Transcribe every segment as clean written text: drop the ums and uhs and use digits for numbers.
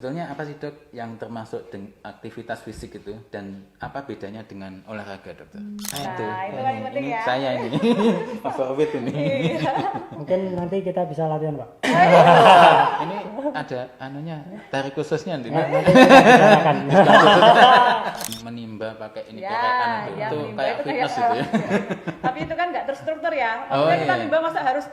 Sebetulnya apa sih dok yang termasuk aktivitas fisik itu dan apa bedanya dengan olahraga dokter? Itu kan yang penting ini ya. saya ini favorit ini. Mungkin nanti kita bisa latihan Pak. Ini ada anunya tarik khususnya nanti. Nanti kita bicarakan. Menimba pakai ini Ya, pakai ya, itu menimba kayak itu fitness kayak, itu ya. Tapi itu kan nggak terstruktur ya. Oh, Maksudnya kita iya. nimba masa harus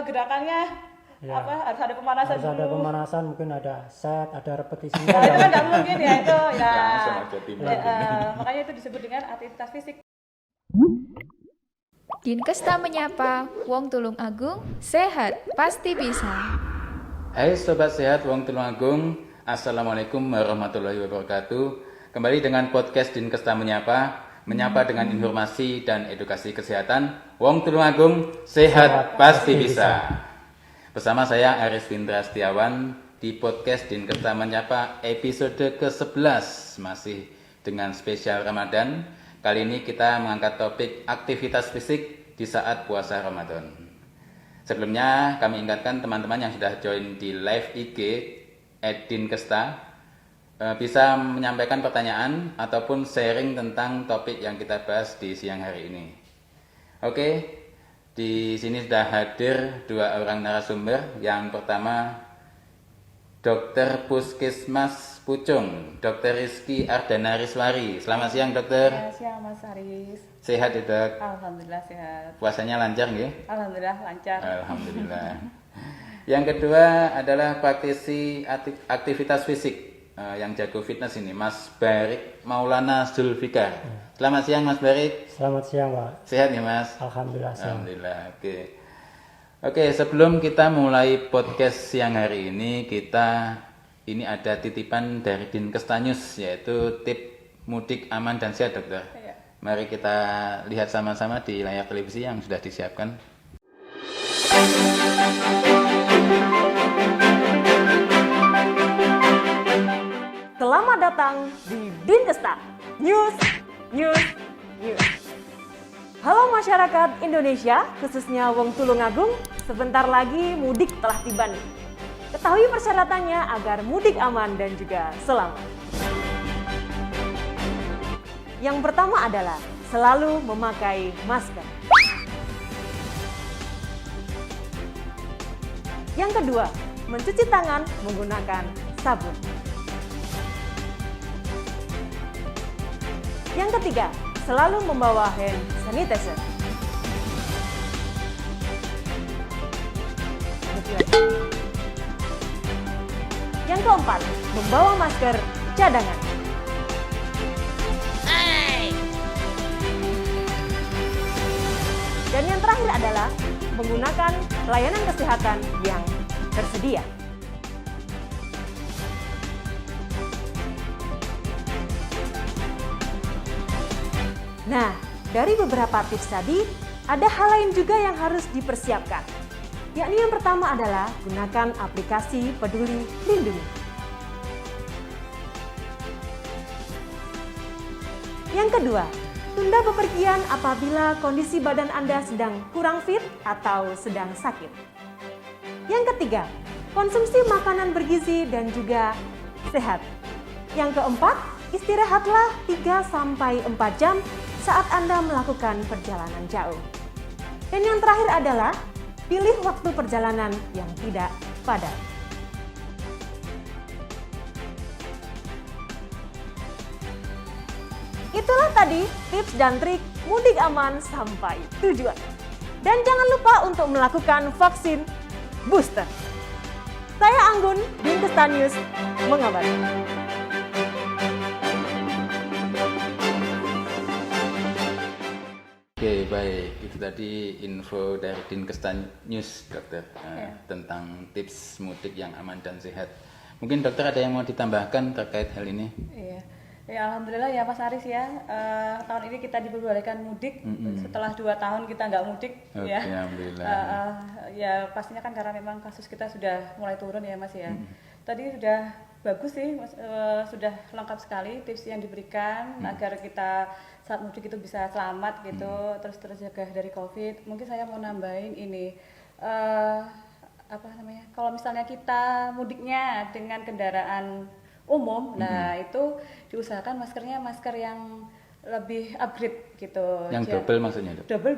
gerakannya Ya. harus ada pemanasan Harus ada dulu. pemanasan, mungkin ada set, ada repetisinya. Nah, itu kan nggak mungkin ya itu ya. Langsung aja timbang. Makanya itu disebut dengan aktivitas fisik. Dinkesta menyapa, Wong Tulung Agung, sehat, pasti bisa. Hai Sobat Sehat Wong Tulungagung, Assalamualaikum warahmatullahi wabarakatuh. Kembali dengan podcast Dinkesta menyapa dengan informasi dan edukasi kesehatan. Wong Tulungagung, sehat pasti bisa. Bersama saya Aris Windra Setiawan di podcast Dinkesta menyapa episode ke-11 masih dengan spesial Ramadan. Kali ini kita mengangkat topik aktivitas fisik di saat puasa Ramadan. Sebelumnya kami ingatkan teman-teman yang sudah join di live IG @dinkesta bisa menyampaikan pertanyaan ataupun sharing tentang topik yang kita bahas di siang hari ini. Oke, di sini sudah hadir dua orang narasumber. Yang pertama Dokter Puskesmas Pucung, Dokter Rizky Ardana Riswari. Selamat siang dokter. Ya, siang Mas Aris. Sehat ya dok? Alhamdulillah sehat. Puasanya lancar nggih? Alhamdulillah lancar. Alhamdulillah. Yang kedua adalah praktisi aktivitas fisik yang jago fitness ini, Mas Barik Maulana Zulfikar. Selamat siang Mas Barik. Selamat siang Pak. Sehat ya Mas? Alhamdulillah siang. Alhamdulillah. Oke, sebelum kita mulai podcast siang hari ini, ini ada titipan dari Dinkesta News, yaitu tip mudik aman dan sehat dokter. Iya. Mari kita lihat sama-sama di layar televisi yang sudah disiapkan. Selamat datang di Dinkesta News. Halo masyarakat Indonesia, khususnya Wong Tulungagung, sebentar lagi mudik telah tiba nih. Ketahui persyaratannya agar mudik aman dan juga selamat. Yang pertama adalah selalu memakai masker. Yang kedua, mencuci tangan menggunakan sabun. Yang ketiga, selalu membawa hand sanitizer. Yang keempat, membawa masker cadangan. Dan yang terakhir adalah menggunakan layanan kesehatan yang tersedia. Nah, dari beberapa tips tadi, ada hal lain juga yang harus dipersiapkan. Yakni yang pertama adalah gunakan aplikasi Peduli Lindungi. Yang kedua, tunda bepergian apabila kondisi badan Anda sedang kurang fit atau sedang sakit. Yang ketiga, konsumsi makanan bergizi dan juga sehat. Yang keempat, istirahatlah 3-4 jam saat Anda melakukan perjalanan jauh. Dan yang terakhir adalah pilih waktu perjalanan yang tidak padat. Itulah tadi tips dan trik mudik aman sampai tujuan. Dan jangan lupa untuk melakukan vaksin booster. Saya Anggun, Dinkesta News, mengabarkan. Oke, baik. Itu tadi info dari Dinkesta News, dokter, tentang tips mudik yang aman dan sehat. Mungkin dokter ada yang mau ditambahkan terkait hal ini? Iya, ya alhamdulillah ya Mas Aris ya. Tahun ini kita diperbolehkan mudik setelah 2 tahun kita nggak mudik. Oke, Ya. alhamdulillah. Ya pastinya kan karena memang kasus kita sudah mulai turun ya Mas ya. Tadi sudah bagus sih, Mas, sudah lengkap sekali tips yang diberikan agar kita saat mudik itu bisa selamat gitu, terus terjaga dari COVID. Mungkin saya mau nambahin ini. kalau misalnya kita mudiknya dengan kendaraan umum, nah itu diusahakan maskernya masker yang lebih upgrade gitu. Yang double maksudnya, Dok? Double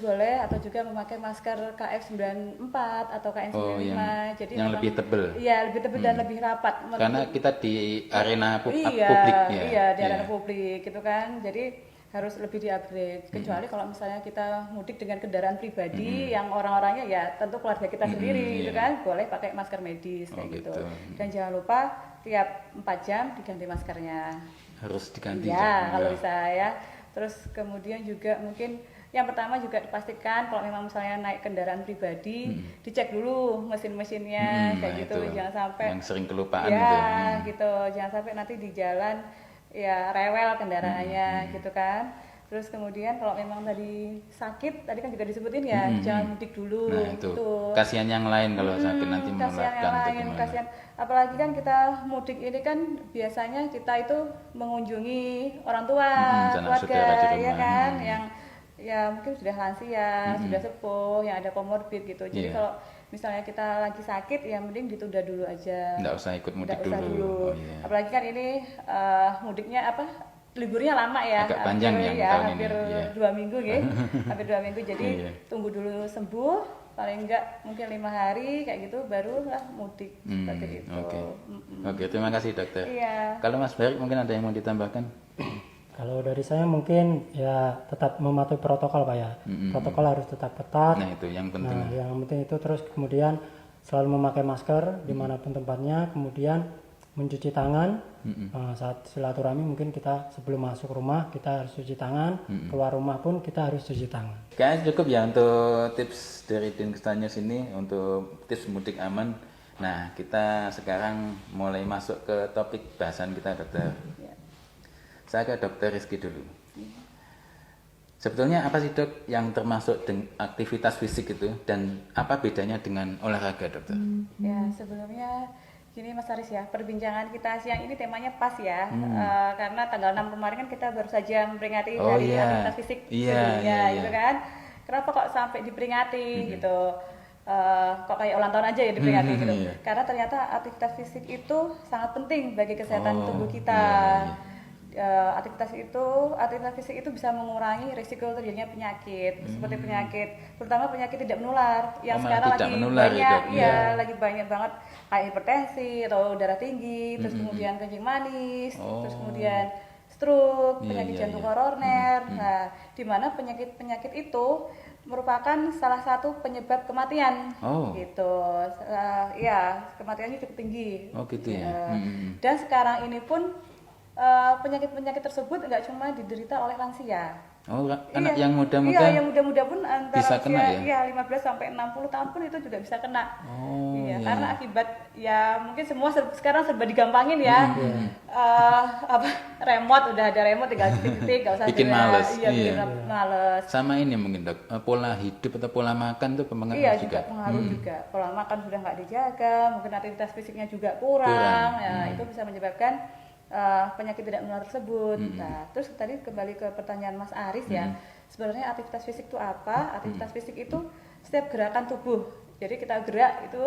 boleh, atau juga memakai masker KF94 atau KN95. Jadi yang lebih tebal. Iya, lebih tebal dan lebih rapat. Karena kita di arena publik ya. Iya, di arena publik gitu kan. Jadi harus lebih di-upgrade. Kecuali kalau misalnya kita mudik dengan kendaraan pribadi yang orang-orangnya ya tentu keluarga kita sendiri gitu kan, boleh pakai masker medis kayak gitu. Dan jangan lupa tiap 4 jam diganti maskernya. Harus diganti. Ya, kalau bisa ya. Terus kemudian juga mungkin yang pertama juga dipastikan kalau memang misalnya naik kendaraan pribadi, dicek dulu mesin-mesinnya kayak gitu, jangan sampai yang sering kelupaan gitu. Jangan sampai nanti di jalan ya rewel kendaraannya gitu kan. Terus kemudian kalau memang tadi sakit, tadi kan juga disebutin ya, jangan mudik dulu. Nah, itu. Kasihan yang lain kalau sakit nanti menularkan. Kasihan. Apalagi kan kita mudik ini kan biasanya kita itu mengunjungi orang tua, keluarga, ya kan, yang ya mungkin sudah lansia, sudah sepuh, yang ada komorbid gitu. Jadi kalau misalnya kita lagi sakit, ya mending ditunda dulu aja. Nggak usah ikut mudik dulu. Apalagi kan ini mudiknya liburnya lama ya, agak panjang hampir 2 minggu ya, hampir 2 minggu. Jadi tunggu dulu sembuh, paling enggak mungkin 5 hari kayak gitu, barulah mudik seperti itu. Oke, terima kasih dokter. Iya. Kalau Mas Barik mungkin ada yang mau ditambahkan? Kalau dari saya mungkin ya tetap mematuhi protokol Pak ya. Protokol harus tetap ketat. Nah itu yang penting. Nah, yang penting itu terus kemudian selalu memakai masker dimanapun tempatnya, kemudian mencuci tangan saat silaturahmi. Mungkin kita sebelum masuk rumah kita harus cuci tangan, keluar rumah pun kita harus cuci tangan. Kayaknya cukup ya untuk tips dari Dinkes News ini untuk tips mudik aman. Nah kita sekarang mulai masuk ke topik bahasan kita dokter. Saya ke dokter Rizky dulu. Sebetulnya apa sih dok yang termasuk aktivitas fisik itu dan apa bedanya dengan olahraga dokter? Ya sebelumnya gini Mas Aris ya, perbincangan kita siang ini temanya pas ya, karena tanggal 6 kemarin kan kita baru saja memperingati Hari Aktivitas Fisik Sedunia gitu kan. Kenapa kok sampai diperingati gitu? Kok kayak ulang tahun aja ya diperingati gitu? Karena ternyata aktivitas fisik itu sangat penting bagi kesehatan tubuh kita. Aktivitas fisik itu bisa mengurangi risiko terjadinya penyakit seperti penyakit, terutama penyakit tidak menular yang sekarang lagi banyak banget kayak hipertensi atau darah tinggi, terus kemudian kencing manis, terus kemudian stroke, penyakit jantung koroner. Nah, di mana penyakit itu merupakan salah satu penyebab kematian gitu. Kematiannya cukup tinggi. Gitu ya. Dan sekarang ini pun penyakit-penyakit tersebut nggak cuma diderita oleh lansia. Anak yang muda-muda? Iya, yang muda-muda pun antara bisa kena ya? 15 sampai 60 tahun pun itu juga bisa kena. Karena akibat ya mungkin semua sekarang serba digampangin ya. Remote udah ada remote tinggal titik, nggak usah bikin males. Bikin males. Sama ini mungkin dok, pola hidup atau pola makan tuh pengaruh juga. Iya juga pengaruh juga. Pola makan sudah nggak dijaga, mungkin aktivitas fisiknya juga kurang. Ya, itu bisa menyebabkan penyakit tidak menular tersebut. Nah, terus tadi kembali ke pertanyaan Mas Aris ya. Sebenarnya aktivitas fisik itu apa? Aktivitas fisik itu setiap gerakan tubuh. Jadi kita gerak itu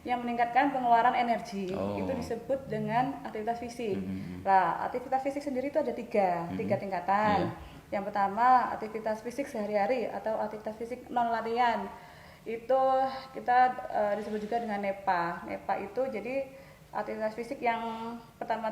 yang meningkatkan pengeluaran energi. Itu disebut dengan aktivitas fisik. Nah, aktivitas fisik sendiri itu ada tiga tingkatan. Yang pertama aktivitas fisik sehari-hari atau aktivitas fisik non latihan. Itu kita disebut juga dengan NEPA. NEPA itu jadi aktivitas fisik yang pertama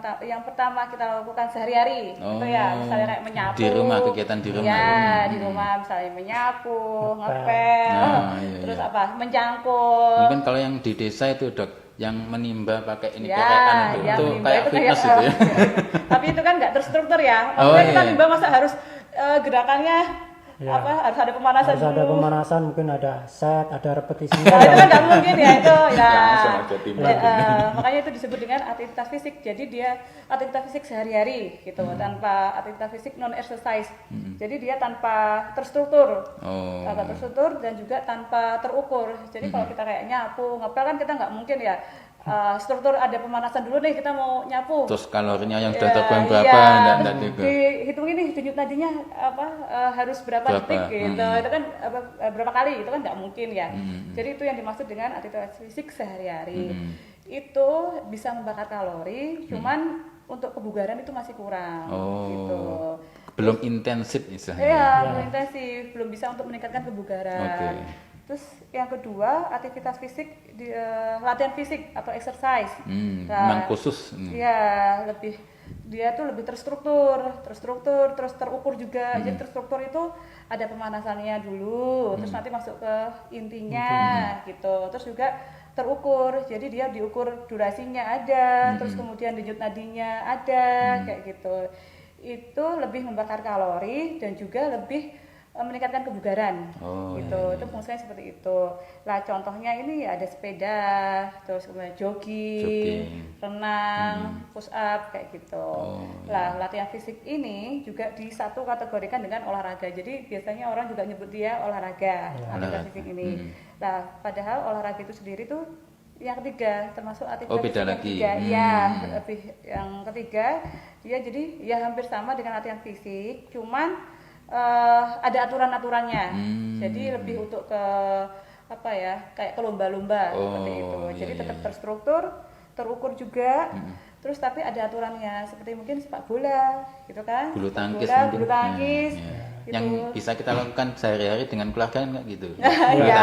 kita lakukan sehari-hari, itu ya misalnya kayak menyapu di rumah, kegiatan di rumah di rumah misalnya menyapu, ngepel, terus mencangkul. Mungkin kalau yang di desa itu dok yang menimba pakai ini kerekan itu kayak fitness itu ya. Tapi itu kan nggak terstruktur ya, maksudnya kita nimba masa harus gerakannya harus ada pemanasan harus dulu. Ada pemanasan, mungkin ada set, ada repetisinya. Itu kan nggak mungkin ya itu makanya itu disebut dengan aktivitas fisik. Jadi dia aktivitas fisik sehari-hari gitu, tanpa aktivitas fisik non exercise. Jadi dia tanpa terstruktur, dan juga tanpa terukur. Jadi kalau kita kayak nyapu, ngepel kan kita nggak mungkin ya struktur ada pemanasan dulu nih, kita mau nyapu. Terus kalorinya yang Ya, sudah terbuang berapa? iya. Enggak juga. Dihitung ini denyut nadinya harus berapa detik gitu. Itu kan berapa kali, itu kan nggak mungkin ya. Jadi itu yang dimaksud dengan aktivitas fisik sehari-hari. Itu bisa membakar kalori, cuman untuk kebugaran itu masih kurang gitu. Belum intensif istilahnya. Iya, belum intensif, belum bisa untuk meningkatkan kebugaran. Oke. Terus yang kedua, aktivitas fisik, latihan fisik atau exercise. Memang khusus. Iya, dia tuh lebih terstruktur, terus terukur juga. Jadi terstruktur itu ada pemanasannya dulu, terus nanti masuk ke intinya gitu. Terus juga terukur, jadi dia diukur durasinya ada, terus kemudian denyut nadinya ada, kayak gitu. Itu lebih membakar kalori dan juga lebih meningkatkan kebugaran gitu. Itu fungsinya seperti itu. Lah contohnya ini ada sepeda, terus kemudian jogging, renang, push up kayak gitu. Lah latihan fisik ini juga disatu kategorikan dengan olahraga. Jadi biasanya orang juga nyebut dia olahraga, aktivitas fisik ini. Lah padahal olahraga itu sendiri tuh yang ketiga, termasuk aktivitas fisik yang ketiga. Iya, lebih yang ketiga dia jadi ya hampir sama dengan latihan fisik, cuman ada aturan-aturannya. Jadi lebih untuk ke apa ya, kayak ke lomba-lomba seperti itu. Jadi tetap terstruktur, terukur juga. Terus tapi ada aturannya, seperti mungkin sepak bola gitu kan. Bulu tangkis. Bulu tangkis. Gitu. Yang bisa kita lakukan sehari-hari dengan keluarga enggak gitu. Iya.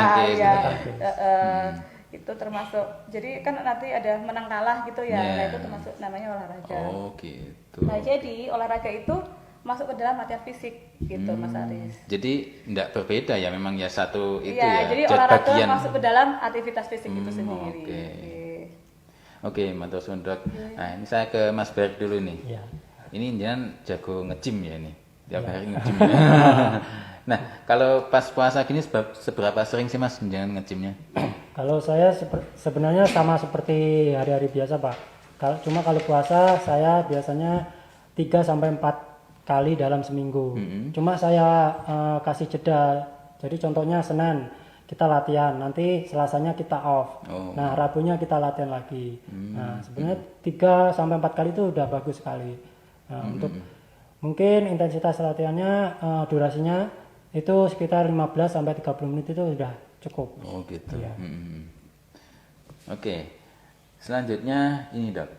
Itu termasuk. Jadi kan nanti ada menang kalah gitu ya. Nah, itu termasuk namanya olahraga. Gitu. Nah, jadi olahraga itu masuk ke dalam latihan fisik gitu, Mas Aris. Jadi enggak berbeda ya, memang ya satu itu Iya, ya. jadi olahraga masuk ke dalam aktivitas fisik itu sendiri. Oke, matur suwun Dok. Nah, ini saya ke Mas Berik dulu nih. Iya. Ini jangan jago nge-gym ya ini. Tiap hari nge-gym. Ya. Nah, kalau pas puasa gini seberapa sering sih Mas jangan nge-gymnya? Kalau saya sebenarnya sama seperti hari-hari biasa, Pak. Cuma kalau puasa saya biasanya 3 sampai 4 kali dalam seminggu. Cuma saya kasih jeda. Jadi contohnya Senin kita latihan, nanti Selasanya kita off. Nah, Rabunya kita latihan lagi. Nah, sebenarnya 3 sampai 4 kali itu udah bagus sekali. Nah, untuk mungkin intensitas latihannya durasinya itu sekitar 15 sampai 30 menit itu sudah cukup. Oh, gitu. Ya. Oke. Selanjutnya ini, Dok.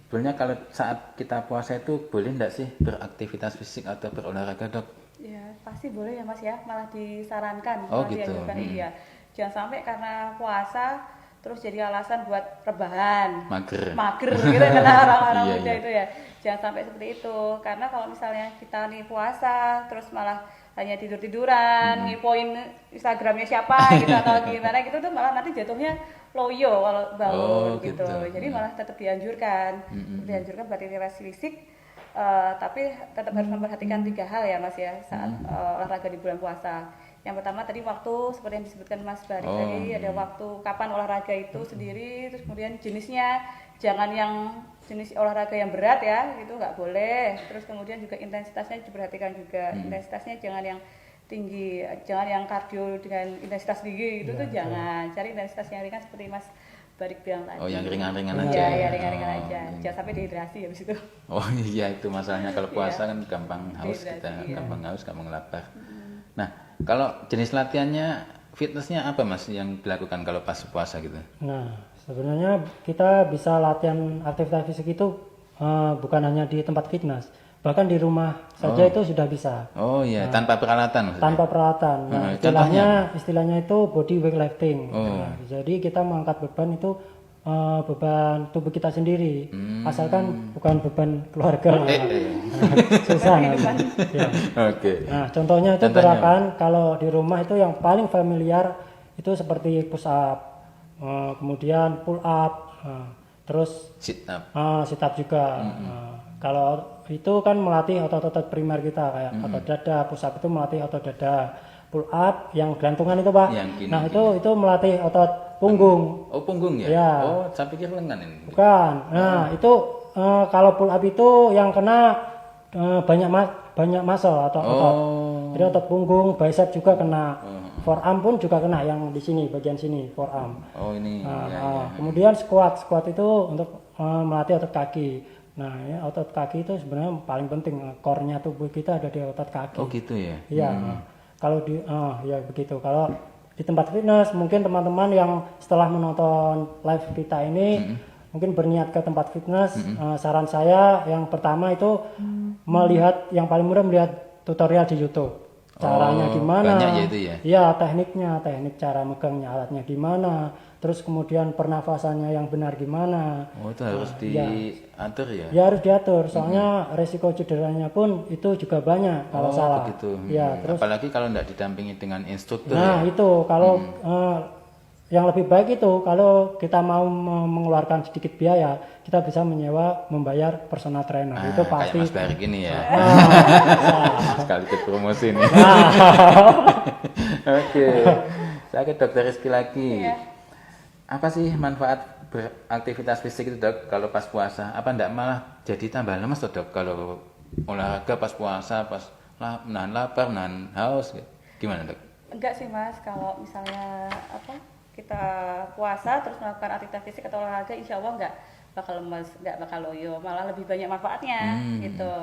Sebenarnya kalau saat kita puasa itu boleh enggak sih beraktivitas fisik atau berolahraga, Dok? Ya, pasti boleh ya Mas ya, malah disarankan. Oh gitu. Iya. Jangan sampai karena puasa terus jadi alasan buat rebahan. Mager gitu kata orang-orang muda itu ya. Jangan sampai seperti itu. Karena kalau misalnya kita nih puasa terus malah hanya tidur-tiduran, ngipoin Instagramnya siapa gitu atau gimana gitu tuh malah nanti jatuhnya loyo kalau bangun gitu. Jadi malah tetap dianjurkan. Dianjurkan beraktivitas fisik, tapi tetap harus memperhatikan 3 hal ya Mas ya saat olahraga di bulan puasa. Yang pertama tadi waktu, seperti yang disebutkan Mas Barik tadi, ada waktu kapan olahraga itu sendiri, terus kemudian jenisnya, jangan yang jenis olahraga yang berat ya, itu nggak boleh. Terus kemudian juga intensitasnya diperhatikan juga, intensitasnya jangan yang tinggi, jangan yang kardio dengan intensitas tinggi itu tuh jangan. Cari intensitas yang ringan seperti Mas Barik bilang tadi. Oh, yang ringan-ringan aja. Iya, ringan-ringan aja. Jangan sampai dehidrasi habis itu. Oh iya, itu masalahnya kalau puasa kan gampang haus, gampang haus, gampang lapar. Nah, kalau jenis latihannya, fitnessnya apa Mas yang dilakukan kalau pas puasa gitu? Nah, sebenarnya kita bisa latihan aktivitas fisik itu bukan hanya di tempat fitness, bahkan di rumah saja itu sudah bisa. Oh iya, tanpa peralatan maksudnya? Tanpa peralatan. Nah, istilahnya itu body weightlifting. Nah, jadi kita mengangkat beban itu beban tubuh kita sendiri, asalkan bukan beban keluarga. Susah nanti. Ya. Nah, contohnya itu gerakan kalau di rumah itu yang paling familiar itu seperti push up, kemudian pull up, terus sit up juga. Kalau itu kan melatih otot-otot primer kita kayak otot dada, push up itu melatih otot dada, pull up yang gelantungan itu Pak. Nah itu melatih otot punggung. Oh punggung ya? Ya. Oh saya pikir lengan ini. Bukan. Nah itu kalau pull up itu yang kena banyak muscle atau otot. Jadi otot punggung, bicep juga kena. forearm pun juga kena yang di sini, bagian sini forearm. Oh ini. Nah, ya, ya. kemudian squat itu untuk melatih otot kaki. Nah, ya, otot kaki itu sebenarnya paling penting. Core-nya tubuh kita ada di otot kaki. Oh gitu ya. Iya. Kalau di ya begitu. Kalau di tempat fitness mungkin teman-teman yang setelah menonton live kita ini mungkin berniat ke tempat fitness, saran saya yang pertama itu melihat yang paling mudah melihat tutorial di YouTube. Caranya gimana? Banyak ya itu ya. Iya, teknik cara megangnya alatnya gimana, terus kemudian pernafasannya yang benar gimana. Oh itu harus diatur ya. Ya harus diatur, soalnya resiko cederanya pun itu juga banyak kalau salah. Begitu. Ya, terus apalagi kalau tidak didampingi dengan instruktur. nah ya. itu kalau yang lebih baik itu kalau kita mau mengeluarkan sedikit biaya, kita bisa membayar personal trainer. Itu pasti. Kayak Mas Barik ini ya. Sekaligus promosi nih. Oke. Saya ke Dokter Rizky lagi. Apa sih manfaat beraktivitas fisik itu Dok kalau pas puasa? Apa enggak malah jadi tambah lemas tuh Dok kalau olahraga pas puasa, pas nahan lapar, nahan haus gitu. Gimana Dok? Enggak sih Mas, kalau misalnya kita puasa terus melakukan aktivitas fisik atau olahraga, insya Allah nggak bakal lemes, nggak bakal loyo, malah lebih banyak manfaatnya gitu.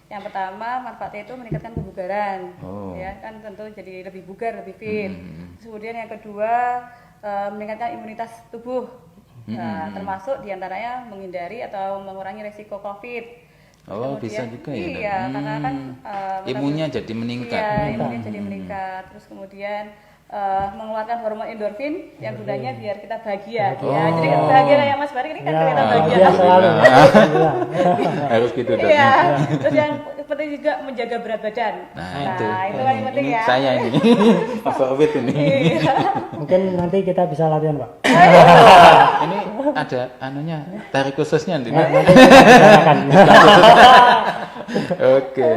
Yang pertama manfaatnya itu meningkatkan kebugaran, ya kan tentu jadi lebih bugar, lebih fit. Terus kemudian yang kedua meningkatkan imunitas tubuh, termasuk diantaranya menghindari atau mengurangi resiko COVID. Oh Kemudian, bisa juga ya. Iya, karena kan imunnya jadi meningkat. Iya, imunnya jadi meningkat. Terus kemudian mengeluarkan hormon endorfin yang gunanya biar kita bahagia. Ya, jadi kan bahagia kayak Mas Barik ini kan kelihatan bahagia. Selalu. Harus gitu Dok. Iya. Terus yang penting juga menjaga berat badan. Nah, itu kan yang penting ini ya. saya ini. Mas Orbit ini. Mungkin nanti kita bisa latihan, Pak. Ini ada anunya tarik khususnya nanti. Oke.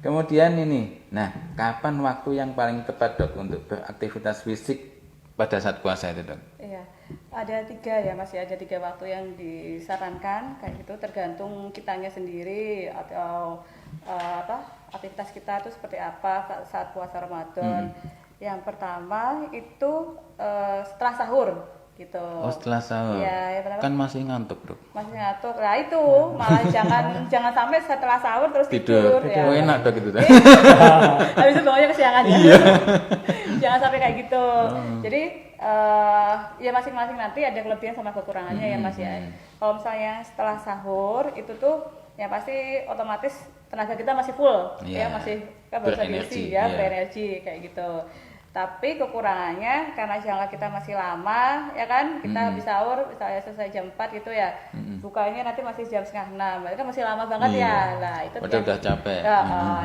Kemudian ini, nah kapan waktu yang paling tepat Dok untuk beraktivitas fisik pada saat puasa itu Dok? Iya, ada 3 ya Mas ya, ada 3 waktu yang disarankan kayak gitu, tergantung kitanya sendiri atau aktivitas kita itu seperti apa saat puasa Ramadan. Yang pertama itu setelah sahur gitu. Oh setelah sahur. Iya, yang pertama Kan masih ngantuk Dok. masih ngantuk. Nah itu malah jangan sampai setelah sahur terus tidur. Ya. Oh enak Dok itu. Habis itu bangunnya kesiangan ya. Jangan sampai kayak gitu. Jadi ya masing-masing nanti ada kelebihan sama kekurangannya ya Mas ya. Kalau misalnya setelah sahur itu tuh ya pasti otomatis tenaga kita masih full, ya masih kan baru diisi ya, berenergi kayak gitu. Tapi kekurangannya karena jangka kita masih lama ya kan, kita habis sahur misalnya selesai jam 4 gitu ya, bukanya nanti masih jam 5:30, itu kan masih lama banget ya. Nah itu udah capek.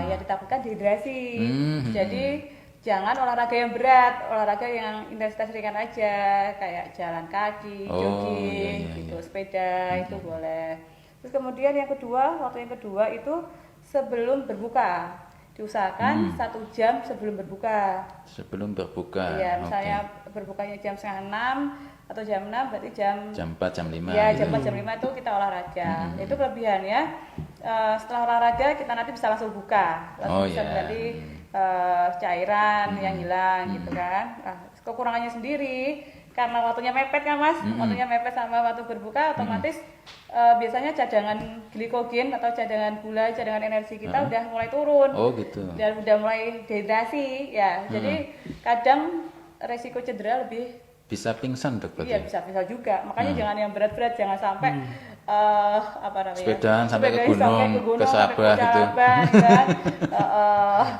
Ya ditakutkan dehidrasi. Jadi jangan olahraga yang berat, olahraga yang intensitas ringan aja, kayak jalan kaki, jogging, gitu, sepeda itu boleh. Terus kemudian yang kedua, waktu yang kedua itu sebelum berbuka. Diusahakan 1 jam sebelum berbuka. Sebelum berbuka. Iya, misalnya berbukanya jam 5:30 atau jam 6 berarti jam 4 jam 5. Ya, jam 4 jam 5 itu kita olahraga. Itu kelebihannya. Setelah olahraga kita nanti bisa langsung buka. Langsung bisa berarti cairan yang hilang gitu kan. Nah, kekurangannya sendiri karena waktunya mepet kan Mas, waktunya mepet sama waktu berbuka, otomatis biasanya cadangan glikogen atau cadangan gula, cadangan energi kita udah mulai turun. Oh gitu. Dan udah mulai dehidrasi ya. Jadi kadang resiko cedera lebih bisa pingsan Dok berarti. Iya bisa juga. Makanya jangan yang berat-berat, jangan sampai sepedaan sampai ke gunung, ke Sabah gitu.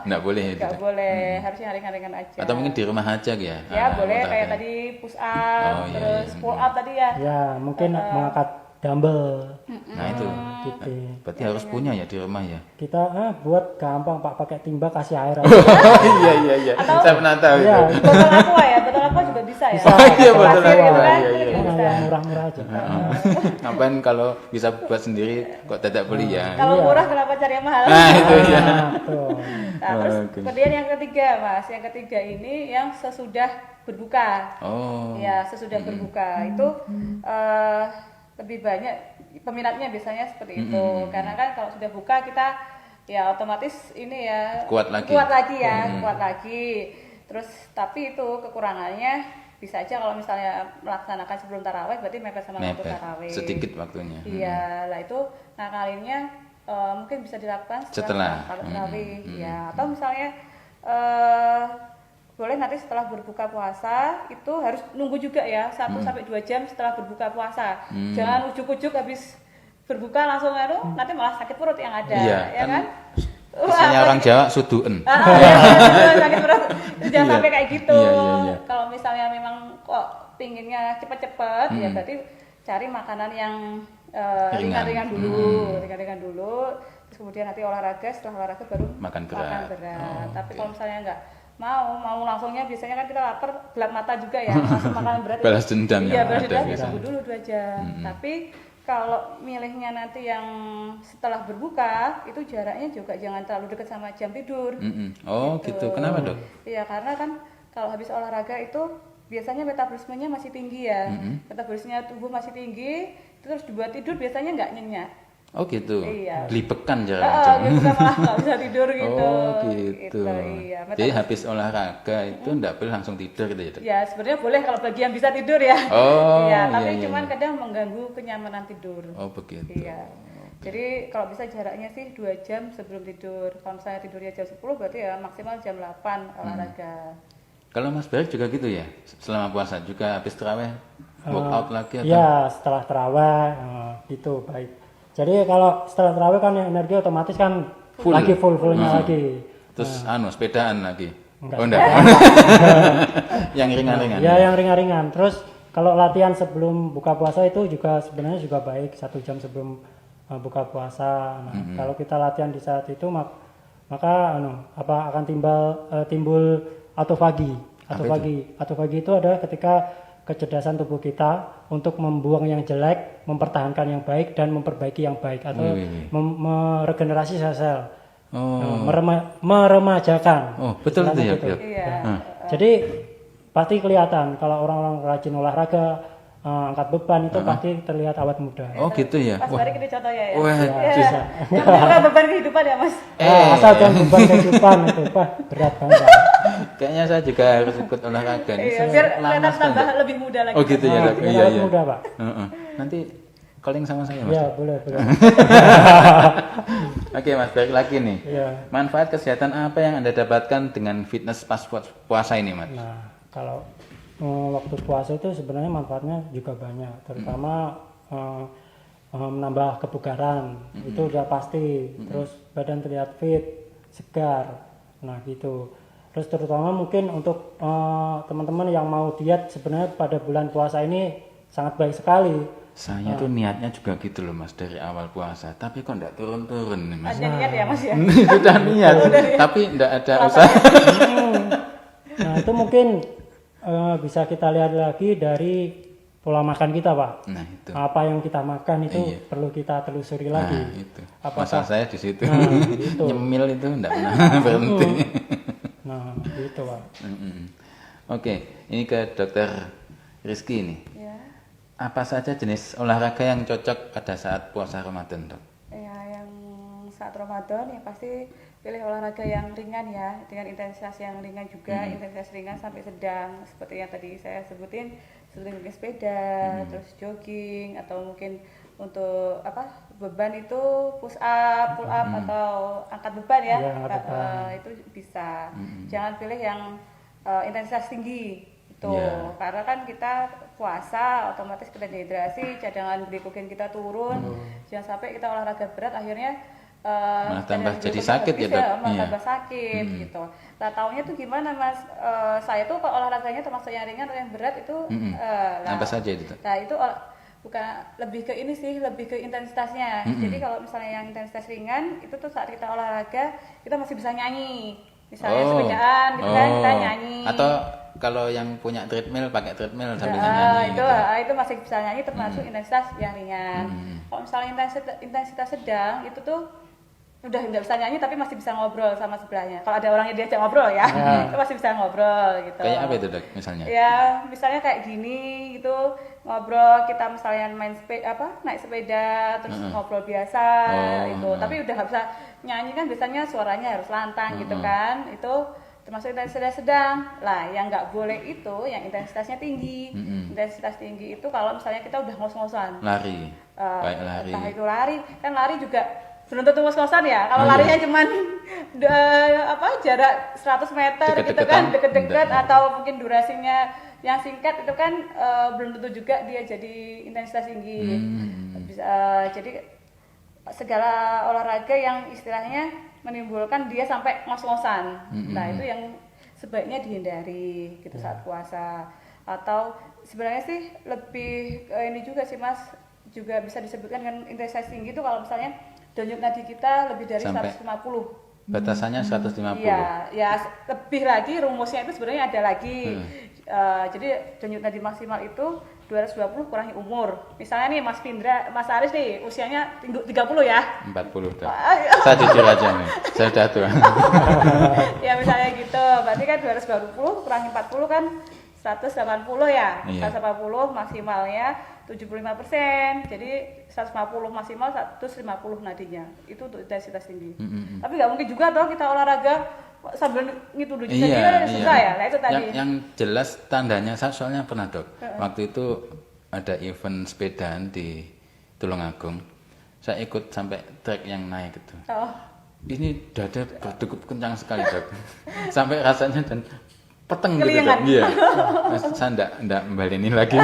Nggak boleh itu. Nggak boleh, harusnya ringan-ringan aja. Atau mungkin di rumah aja ya. Ya boleh kayak tadi push up, terus pull up tadi ya. Ya mungkin mengangkat dumbbell. Nah itu. Gitu. Berarti harus punya ya di rumah ya. Kita buat gampang Pak, pakai timba kasih air. Iya. Saya pernah tahu itu. Botol aqua ya, botol aqua juga bisa ya. Iya botol Pasir gitu aqua. kan, Iya. itu bisa. Yang murah-murah aja. Ngapain kalau bisa buat sendiri kok tidak beli ya? Kalau murah kenapa cari yang mahal? Nah itu ya. Nah, terus kemudian yang ketiga Mas, yang ketiga ini yang sesudah berbuka. Oh. Ya, sesudah berbuka itu lebih banyak peminatnya biasanya seperti itu. Karena kan kalau sudah buka kita ya otomatis ini ya Kuat lagi. kuat lagi. Terus tapi itu kekurangannya bisa aja kalau misalnya melaksanakan sebelum tarawih berarti mepet sama waktu Mepet. tarawih. Sedikit waktunya. Iya, lah itu ngakalinnya mungkin bisa dilakukan Setelah. tarawih, ya. Atau misalnya boleh nanti setelah berbuka puasa itu harus nunggu juga ya 1 sampai 2 jam setelah berbuka puasa. Jangan ujuk-ujuk habis berbuka langsung nanti malah sakit perut yang ada, Iya, ya kan? Istilahnya orang Jawa suduen. Sakit perut. Jangan Iya. sampai kayak gitu. Iya. Kalau misalnya memang kok pinginnya cepet-cepet, ya berarti cari makanan yang ringan-ringan dulu, terus kemudian nanti olahraga, setelah olahraga baru Makan berat. Tapi kalau misalnya nggak mau langsungnya, biasanya kan kita lapar gelap mata juga ya, langsung makanan berat. Balas dendam Iya, yang balas ada dendam ya biasanya. tunggu dulu 2 jam. Tapi kalau milihnya nanti yang setelah berbuka itu jaraknya juga jangan terlalu dekat sama jam tidur. Oh gitu. Kenapa dok? Iya, karena kan kalau habis olahraga itu biasanya metabolismenya masih tinggi ya. Metabolisme tubuh masih tinggi, terus dibuat tidur biasanya nggak nyenyak. Oh gitu. Iya. Libekan jarak Biasanya malah nggak bisa tidur gitu. Oh gitu. Iya. Jadi habis olahraga itu enggak boleh langsung tidur gitu ya dok? Ya sebenarnya boleh kalau bagi yang bisa tidur ya. Oh, iya. Tapi iya, cuman iya. kadang mengganggu kenyamanan tidur. Oh begitu. Iya. Jadi kalau bisa jaraknya sih 2 jam sebelum tidur. Kalau misalnya tidurnya jam 10 berarti ya maksimal jam 8 olahraga. Kalau Mas Barik juga gitu ya? Selama puasa juga habis tarawih workout lagi atau? Ya setelah terawih gitu baik. Jadi kalau setelah terawih kan energi otomatis kan Full. lagi fullnya lagi. Terus sepedaan lagi? Enggak. Oh enggak. Yang ringan-ringan. Ya yang ringan-ringan. Terus kalau latihan sebelum buka puasa itu juga sebenarnya juga baik 1 jam sebelum buka puasa. Nah, kalau kita latihan di saat itu maka akan timbul autofagi. Autofagi itu adalah ketika kecerdasan tubuh kita untuk membuang yang jelek, mempertahankan yang baik dan memperbaiki yang baik atau meregenerasi sel-sel. Meremajakan. Oh, betul itu ya, Gitu. Bill? Iya. Jadi pasti kelihatan kalau orang-orang rajin olahraga, angkat beban itu pasti terlihat awet muda. Oh gitu ya. Mas Barik ini contohnya ya. Wah, Bisa. Karena beban kehidupan ya Mas. Asal jangan beban kehidupan itu, berat banget. kayaknya saya juga harus ikut olahraga nih. Iya, biar Lama kelihatan sekali. tambah lebih muda lagi. Oh gitu ya, Dok? Biar Iya, awet iya. muda, Pak. Heeh. Nanti calling sama saya, Mas. Iya, boleh. Oke, Mas, balik lagi nih. Iya. Manfaat kesehatan apa yang Anda dapatkan dengan fitness pas puasa ini, Mas? Nah, kalau waktu puasa itu sebenarnya manfaatnya juga banyak, terutama menambah kebugaran, itu udah pasti. Terus badan terlihat fit, segar, nah gitu. Terus terutama mungkin untuk teman-teman yang mau diet, sebenarnya pada bulan puasa ini sangat baik sekali. Saya tuh niatnya juga gitu loh, Mas, dari awal puasa. Tapi kok enggak turun-turun nih, Mas? Ada niat ya Mas ya. Sudah niat, tapi enggak ada usaha. Nah itu mungkin bisa kita lihat lagi dari pola makan kita, Pak. Nah, itu. Apa yang kita makan itu Iya. perlu kita telusuri lagi. Nah, itu. Apakah- Masalah saya di situ. Gitu. Nyemil itu enggak pernah berhenti. Nah gitu, Pak. Oke, ini ke Dokter Rizky nih. Ya. Apa saja jenis olahraga yang cocok pada saat puasa Ramadan, Dok? Ya, yang saat Ramadan ya pasti pilih olahraga yang ringan ya, dengan intensitas yang ringan juga, intensitas ringan sampai sedang, seperti yang tadi saya sebutin, seperti mungkin sepeda, terus jogging, atau mungkin untuk beban itu push up, pull up, atau angkat beban ya, Iya, angkat beban. itu bisa. Jangan pilih yang intensitas tinggi itu, Iya. karena kan kita puasa otomatis kita dehidrasi, cadangan glikogen kita turun, jangan sampai kita olahraga berat akhirnya Malah tambah cadangan jadi glikogen sakit habis ya, Dok? malah Iya. tambah sakit gitu. Nah taunya tuh gimana Mas? Saya tuh kalau olahraganya termasuk yang ringan atau yang berat itu Apa saja itu, Dok? Nah itu bukan lebih ke ini sih, lebih ke intensitasnya. Jadi kalau misalnya yang intensitas ringan itu tuh saat kita olahraga kita masih bisa nyanyi, misalnya sepedaan gitu kan, kita nyanyi. Atau kalau yang punya treadmill pakai treadmill sambil nyanyi itu gitu. itu masih bisa nyanyi, termasuk intensitas yang ringan. Kalau misalnya intensitas sedang itu tuh udah nggak bisa nyanyi tapi masih bisa ngobrol sama sebelahnya. Kalau ada orangnya diajak ngobrol ya, itu masih bisa ngobrol gitu. Kayak apa itu Dok misalnya? Ya, misalnya kayak gini gitu, ngobrol kita misalnya naik sepeda terus ngobrol biasa itu. Tapi udah nggak bisa nyanyi kan biasanya suaranya harus lantang gitu kan. Itu termasuk intensitas sedang. Lah, yang nggak boleh itu yang intensitasnya tinggi. Intensitas tinggi itu kalau misalnya kita udah ngos-ngosan. Lari. Kayak lari. Entah itu lari, kan lari juga belum tentu ngos-ngosan ya. Kalau larinya cuman jarak 100 meter gitu kan, deket-deket atau mungkin durasinya yang singkat itu kan belum tentu juga dia jadi intensitas tinggi. Jadi segala olahraga yang istilahnya menimbulkan dia sampai ngos-ngosan. Nah, itu yang sebaiknya dihindari gitu saat puasa. Atau sebenarnya sih lebih ini juga sih Mas, juga bisa disebutkan dengan intensitas tinggi itu kalau misalnya denyut nadi kita lebih dari sampai 150. Batasannya 150. Iya, ya lebih lagi rumusnya itu sebenarnya ada lagi. Jadi denyut nadi maksimal itu 220 kurangi umur. Misalnya nih Mas Pindra, Mas Aris nih usianya 30 ya. 40 Dok. Saya jujur aja nih, saya udah tua. Ya misalnya gitu, berarti kan 220 kurangi 40 kan 180 ya. Iya. 180 maksimalnya 75%. Jadi 150 maksimal 150 nadinya. Itu untuk intensitas tinggi. Tapi nggak mungkin juga toh kita olahraga sambil ngitung dulu. Jadi kan susah ya. Nah itu tadi. Yang jelas tandanya, saya soalnya pernah Dok. Waktu itu ada event sepedaan di Tulungagung. Saya ikut sampai trek yang naik itu. Oh. Ini dada berdegup kencang sekali Dok. Sampai rasanya dan peteng gitu Kelingan. Dok. Iya. Saya enggak membaleni lagi.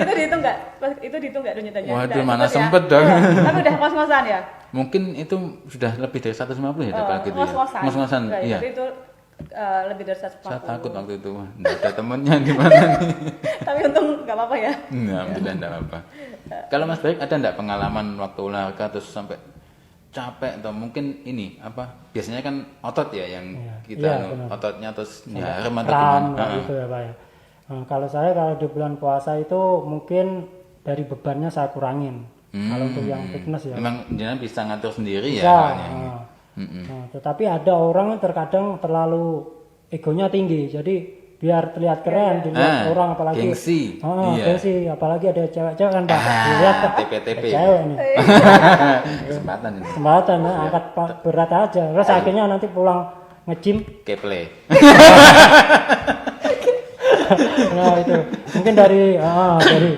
Itu dihitung nggak? Itu dihitung nggak denyut nadinya? Waduh, Nggak mana sempet sempet Dok. Tapi udah ngos-ngosan ya? Mungkin itu sudah lebih dari 150 ya Dok kalau gitu ya. Ngos-ngosan. Ngos-ngosan. Nggak, Iya. Tapi itu lebih dari 140. Saya takut waktu itu. Enggak ada temennya gimana nih. Tapi untung nggak apa-apa ya. Alhamdulillah enggak apa. Kalau Mas Baik ada enggak pengalaman waktu olahraga terus sampai capek atau mungkin ini apa biasanya kan otot ya yang kita benar. ototnya terus nyarem atau Kram gimana? gitu ya Pak ya. Nah, kalau saya kalau di bulan puasa itu mungkin dari bebannya saya kurangin. Kalau untuk yang fitness ya. Memang jenengan bisa ngatur sendiri ya. Ya, soalnya. nah, tetapi ada orang yang terkadang terlalu egonya tinggi. Jadi biar terlihat keren dilihat orang apalagi gengsi. Gengsi apalagi ada cewek-cewek kan Pak. Dilihat TP cewek nih. Kesempatan ini. Kesempatan angkat berat aja. Terus akhirnya nanti pulang nge-gym. Keple. Nah itu mungkin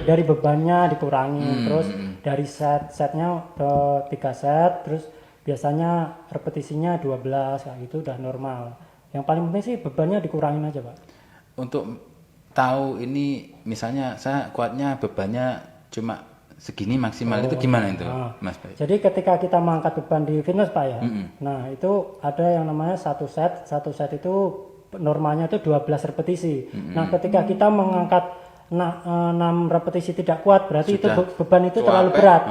dari bebannya dikurangi, terus dari setnya ke 3 set, terus biasanya repetisinya 12 kayak gitu udah normal. Yang paling penting sih bebannya dikurangin aja Pak. Untuk tahu ini misalnya saya kuatnya bebannya cuma segini maksimal itu gimana itu Mas Baik? Jadi ketika kita mengangkat beban di fitness Pak ya, nah itu ada yang namanya satu set itu normalnya itu 12 repetisi. Nah ketika kita mengangkat 6 repetisi tidak kuat berarti sudah itu beban itu terlalu berat.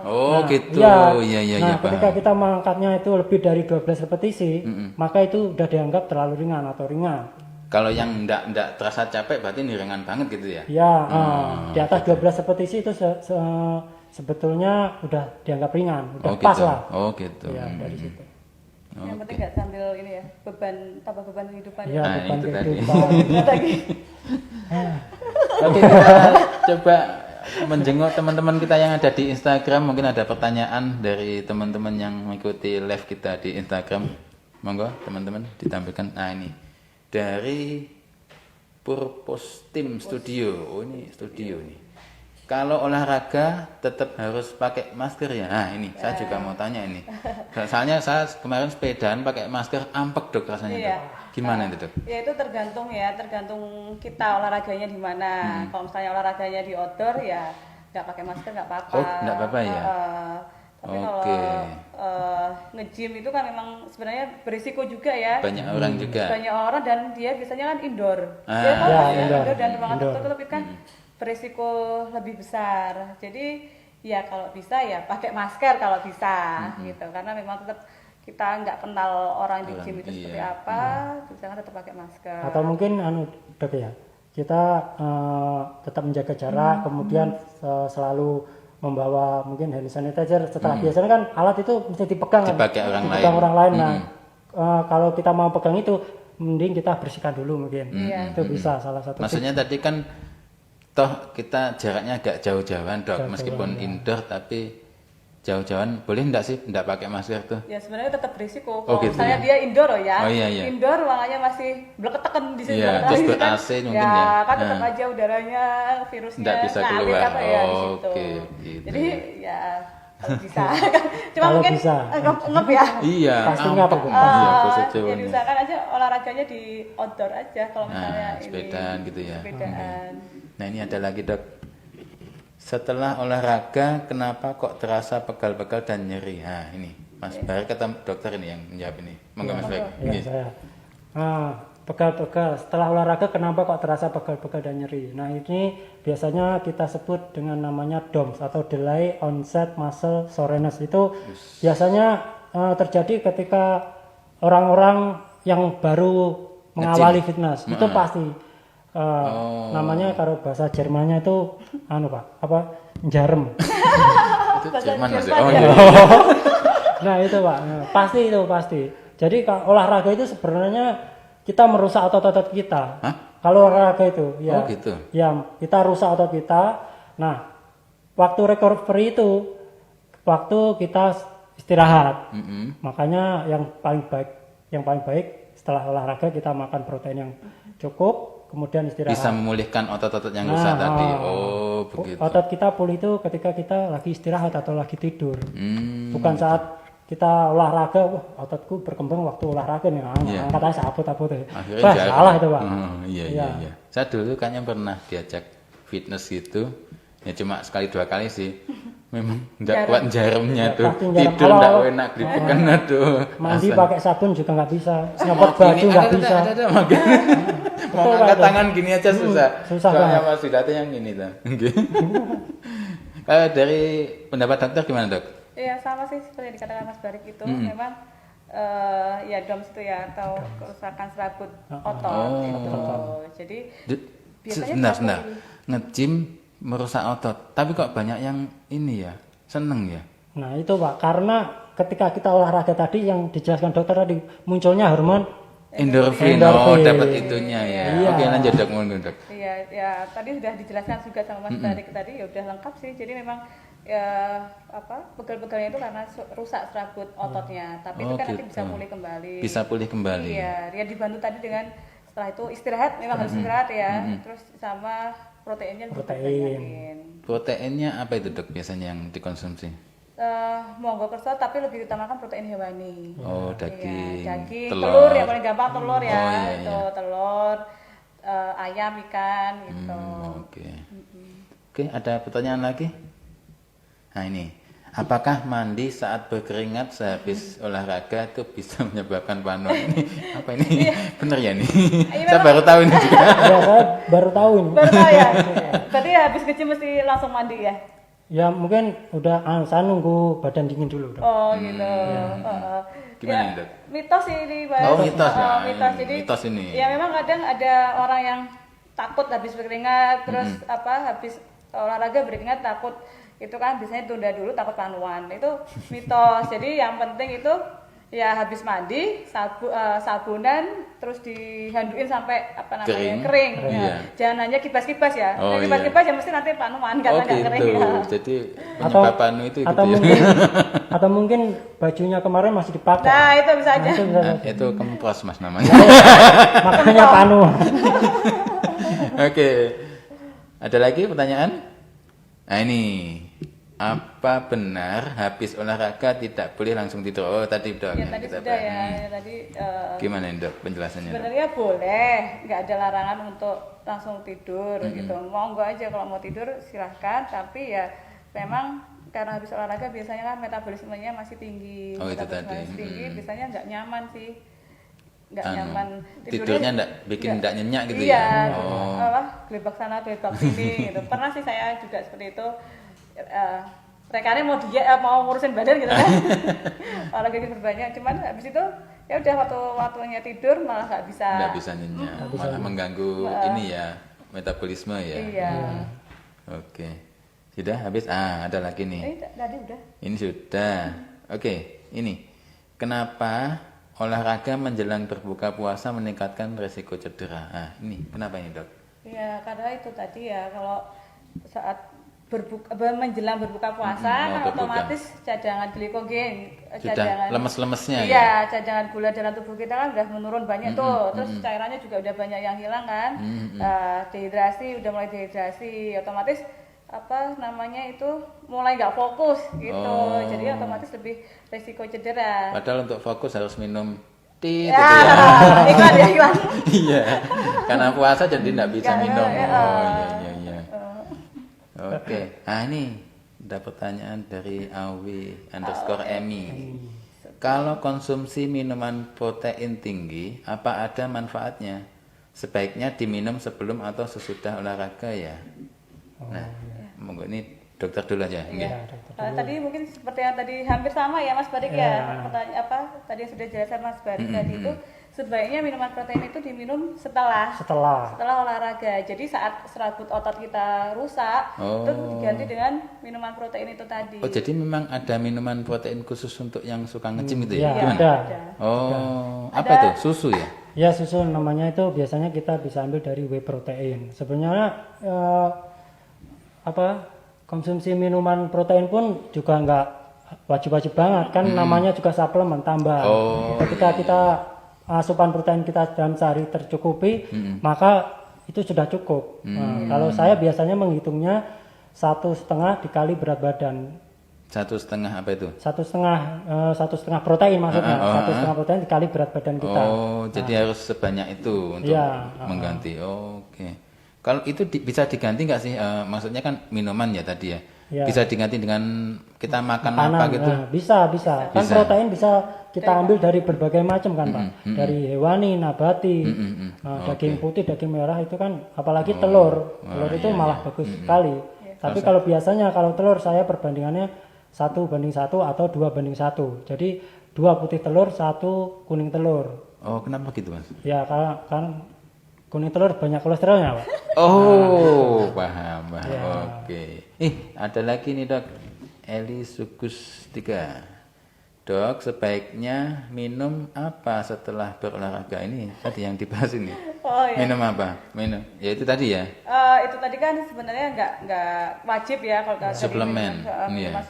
Oh gitu. Iya Nah ketika paham. kita mengangkatnya itu lebih dari 12 repetisi, maka itu udah dianggap terlalu ringan atau ringan. Kalau yang enggak terasa capek berarti ini ringan banget gitu ya? Ya, di atas 12 repetisi itu sebetulnya udah dianggap ringan, udah pas gitu. lah. Oh gitu. Ya, dari situ. Yang penting nggak sambil ini ya, tambah beban kehidupan. Ya, Nah, beban itu tadi. kehidupan. Lagi. Oke, kita coba menjenguk teman-teman kita yang ada di Instagram. Mungkin ada pertanyaan dari teman-teman yang mengikuti live kita di Instagram. Monggo teman-teman ditampilkan. Nah ini dari Purpose Team Studio. Oh ini studio nih. Kalau olahraga tetap harus pakai masker ya. Nah ini saya juga mau tanya ini. Soalnya saya kemarin sepedaan pakai masker ampek Dok rasanya. Iya. Dok. Gimana itu Dok? Ya itu tergantung kita olahraganya di mana. Kalau misalnya olahraganya di outdoor ya nggak pakai masker nggak apa-apa. Oh, nggak apa-apa ya? Tapi Oke. kalau nge-gym itu kan memang sebenarnya berisiko juga ya. Banyak orang juga. Banyak orang dan dia biasanya kan indoor. Ah, Dia kan ya, indoor indoor. dan ruangan Indoor. tertutup itu kan berisiko lebih besar. Jadi ya kalau bisa ya pakai masker kalau bisa gitu. Karena memang tetap kita nggak kenal orang di gym itu seperti apa, misalnya tetap pakai masker. Atau mungkin Dok ya, kita tetap menjaga jarak, kemudian selalu membawa mungkin hand sanitizer. Setelah biasanya kan alat itu mesti dipegang kan, Dipakai orang dipegang lain. orang lain. Nah, kalau kita mau pegang itu mending kita bersihkan dulu mungkin. Itu bisa salah satu. Maksudnya tadi kan toh kita jaraknya agak jauh-jauhan dok, meskipun indoor tapi jauh-jauhan boleh enggak sih enggak pakai masker tuh? Ya sebenarnya tetap berisiko. Oh, Kalau gitu misalnya ya? dia indoor loh ya. Oh, iya. Indoor ruangannya masih bleketekan di sini. Iya, terus ber-AC mungkin ya? Kan tetap Nah. aja udaranya virusnya Nggak bisa ngalir keluar. apa ya di Oh, situ. oke, gitu. Jadi ya kalau bisa kan. Cuma Kalau mungkin bisa. ngep ya. Iya, Pasti ngap ampek. itu, Iya, bahasa Ya Jawanya. diusahakan aja olahraganya di outdoor aja kalau misalnya Nah, sepedaan gitu ya. Sepedaan. Nah ini ada lagi dok. Setelah olahraga, kenapa kok terasa pegal-pegal dan nyeri? Nah ini, Mas Barik kata dokter ini yang menjawab ini. Monggo Mas Barik. Ya, Nggih. saya. Pegal-pegal. Setelah olahraga kenapa kok terasa pegal-pegal dan nyeri? Nah, ini biasanya kita sebut dengan namanya DOMS atau Delay Onset Muscle Soreness. Itu biasanya terjadi ketika orang-orang yang baru mengawali fitness. Itu pasti namanya kalau bahasa Jermannya itu Pak, jarem. Itu Jerman Mas. Oh iya. Nah, itu Pak. Nah, pasti. Jadi kalau olahraga itu sebenarnya kita merusak otot-otot kita. Hah? Kalau olahraga itu, ya, Oh, gitu. ya kita rusak otot kita. Nah, waktu recovery itu waktu kita istirahat. Makanya yang paling baik setelah olahraga kita makan protein yang cukup, kemudian istirahat. Bisa memulihkan otot-otot yang rusak tadi. Oh begitu. Otot kita pulih itu ketika kita lagi istirahat atau lagi tidur. Hmm. Bukan saat kita olahraga, wah ototku berkembang waktu olahraga nih, Iya. angkat aja sabut-sabut ya. Akhirnya Wah, jarang. salah itu Pak. Iya. Saya dulu kayaknya pernah diajak fitness gitu. Ya cuma sekali dua kali sih. Memang nggak kuat jarumnya tuh. pasti jarem. Tidur nggak Kalau- enak dipegang aduh. Mandi Asal. pakai sabun juga nggak bisa, nyopot baju nggak bisa. Ada makin. Mau Betul, angkat Pak. tangan gini aja susah. susah Soalnya banget. Mas Widata yang gini tuh. Kalau dari pendapat dokter gimana dok? Iya sama sih seperti yang dikatakan Mas Barik itu memang ya DOMS itu ya atau kerusakan serabut otot itu. Jadi biasanya Sebentar. Nge-gym merusak otot. Tapi kok banyak yang ini ya seneng ya. Nah itu Pak, karena ketika kita olahraga tadi yang dijelaskan dokter tadi munculnya hormon Endorfin. Oh dapat itunya ya. Iya. Oke lanjut dok, monggo dok. Iya, ya tadi sudah dijelaskan juga sama Mas Barik tadi ya udah lengkap sih. Jadi memang ya pegal-pegalnya itu karena rusak serabut ototnya. Tapi itu kan nanti gitu. bisa pulih kembali. Bisa pulih kembali. Iya, dia dibantu tadi dengan setelah itu istirahat memang harus istirahat ya. Terus sama proteinnya juga dibanyakin. Proteinnya apa itu dok biasanya yang dikonsumsi? Monggo kerso tapi lebih utamakan protein hewani. Oh daging, Iya, daging, telur yang paling gampang telur ya. Oh, iya, Itu telur, ayam, ikan gitu. Oke. Oke, ada pertanyaan lagi? Nah ini, apakah mandi saat berkeringat sehabis olahraga itu bisa menyebabkan panu? Ini apa ini? Bener ya nih? Saya baru tahu ini juga. ya saya baru tahu ini. Baru tahu ya. Berarti ya habis nge-gym mesti langsung mandi ya. Ya mungkin udah saya nunggu badan dingin dulu Dok. Oh gitu. Gimana Ya, nih, Dok? mitos ini Mas. Oh, mitos ya. Mitos. Jadi Mitos ini. ya memang kadang ada orang yang takut habis berkeringat terus habis olahraga berkeringat takut itu kan biasanya tunda dulu takut panuan. Itu mitos. Jadi yang penting itu ya habis mandi sabunan terus dihanduin sampai kering. Ya. Iya. Jangan hanya kibas-kibas ya. Oh, Nah, kibas-kibas ya mesti nanti panuan Oh karena nggak gitu. kering ya. Jadi penyebab panu itu gitu atau ya. mungkin atau mungkin bajunya kemarin masih dipakai. Nah, itu bisa aja. Itu bisa Nah, itu kempros mas namanya. makanya panu. Oke. Ada lagi pertanyaan? Nah ini, apa benar habis olahraga tidak boleh langsung tidur? Oh tadi dok. Ya yang tadi kita sudah bahas. ya, tadi Gimana ini, dok penjelasannya? Dok? sebenarnya boleh, nggak ada larangan untuk langsung tidur gitu. Monggo aja kalau mau tidur silahkan, tapi ya memang karena habis olahraga biasanya kan metabolismenya masih tinggi. Oh, itu Metabolisme tadi. masih tinggi, biasanya nggak nyaman sih. Nggak Anu, nyaman. tidurnya bikin nggak nyenyak gitu iya, ya? Oh. gelebak sana, gelebak sini gitu. Pernah sih saya juga seperti itu. Rekannya mau mau ngurusin badan gitu kan. Olahraga gitu banyak, cuman habis itu ya udah waktunya tidur malah nggak bisa. Nggak bisa nyenyak, malah mengganggu ini ya metabolisme ya. Iya. Oke. Sudah habis? Ada lagi nih. Tadi udah. Ini sudah. Oke, ini. Kenapa olahraga menjelang berbuka puasa meningkatkan resiko cedera? Ini kenapa ini, Dok? Ya, karena itu tadi ya, kalau saat menjelang berbuka puasa kan berbuka. otomatis cadangan glikogen, Sudah lemes-lemesnya iya, cadangan gula dalam tubuh kita kan udah menurun banyak tuh, terus cairannya juga udah banyak yang hilang kan, dehidrasi, udah mulai dehidrasi, otomatis apa namanya itu mulai nggak fokus gitu, jadi otomatis lebih resiko cedera. Padahal untuk fokus harus minum Ya, iklan ya iklan. Iya, karena puasa jadi tidak bisa minum. Iya. Oke, ini ada pertanyaan dari Awi_Emi. Kalau konsumsi minuman protein tinggi, apa ada manfaatnya? Sebaiknya diminum sebelum atau sesudah olahraga ya? Monggo ini dokter dulu aja. Tadi mungkin seperti yang tadi hampir sama ya Mas Barik ya. Pertanyaan apa tadi yang sudah jelaskan Mas Barik tadi itu sebaiknya minuman protein itu diminum setelah olahraga. Jadi saat serabut otot kita rusak itu diganti dengan minuman protein itu tadi. Jadi memang ada minuman protein khusus untuk yang suka nge-gym gitu ya? Iya, Gimana? ada. Apa itu? Susu ya? Ya, susu namanya itu biasanya kita bisa ambil dari whey protein. Sebenarnya konsumsi minuman protein pun juga nggak wajib-wajib banget kan, namanya juga suplemen tambah. Ketika kita asupan protein kita dalam sehari tercukupi, maka itu sudah cukup. Kalau saya biasanya menghitungnya 1,5 dikali berat badan. 1,5 apa itu? 1,5 protein maksudnya. 1,5 protein dikali berat badan kita. Jadi harus sebanyak itu untuk mengganti. Oke. Kalau itu bisa diganti nggak sih? Maksudnya kan minuman ya tadi ya. Bisa diganti dengan kita makan apa gitu? Bisa. Kan protein bisa kita ambil dari berbagai macam kan Pak. Dari hewani, nabati, daging putih, daging merah itu kan, apalagi telur. Telur itu malah bagus sekali. Tapi kalau biasanya kalau telur saya perbandingannya 1:1 atau 2:1. Jadi 2 putih telur, 1 kuning telur. Kenapa gitu Mas? Ya kan kuning telur banyak kolesterolnya Pak. Paham. Oke. Ada lagi nih Dok. Eli Sukus 3. Dok, sebaiknya minum apa setelah berolahraga? Ini tadi yang dibahas ini. Minum apa? Ya itu tadi ya. Itu tadi kan sebenarnya nggak wajib ya kalau suplemen.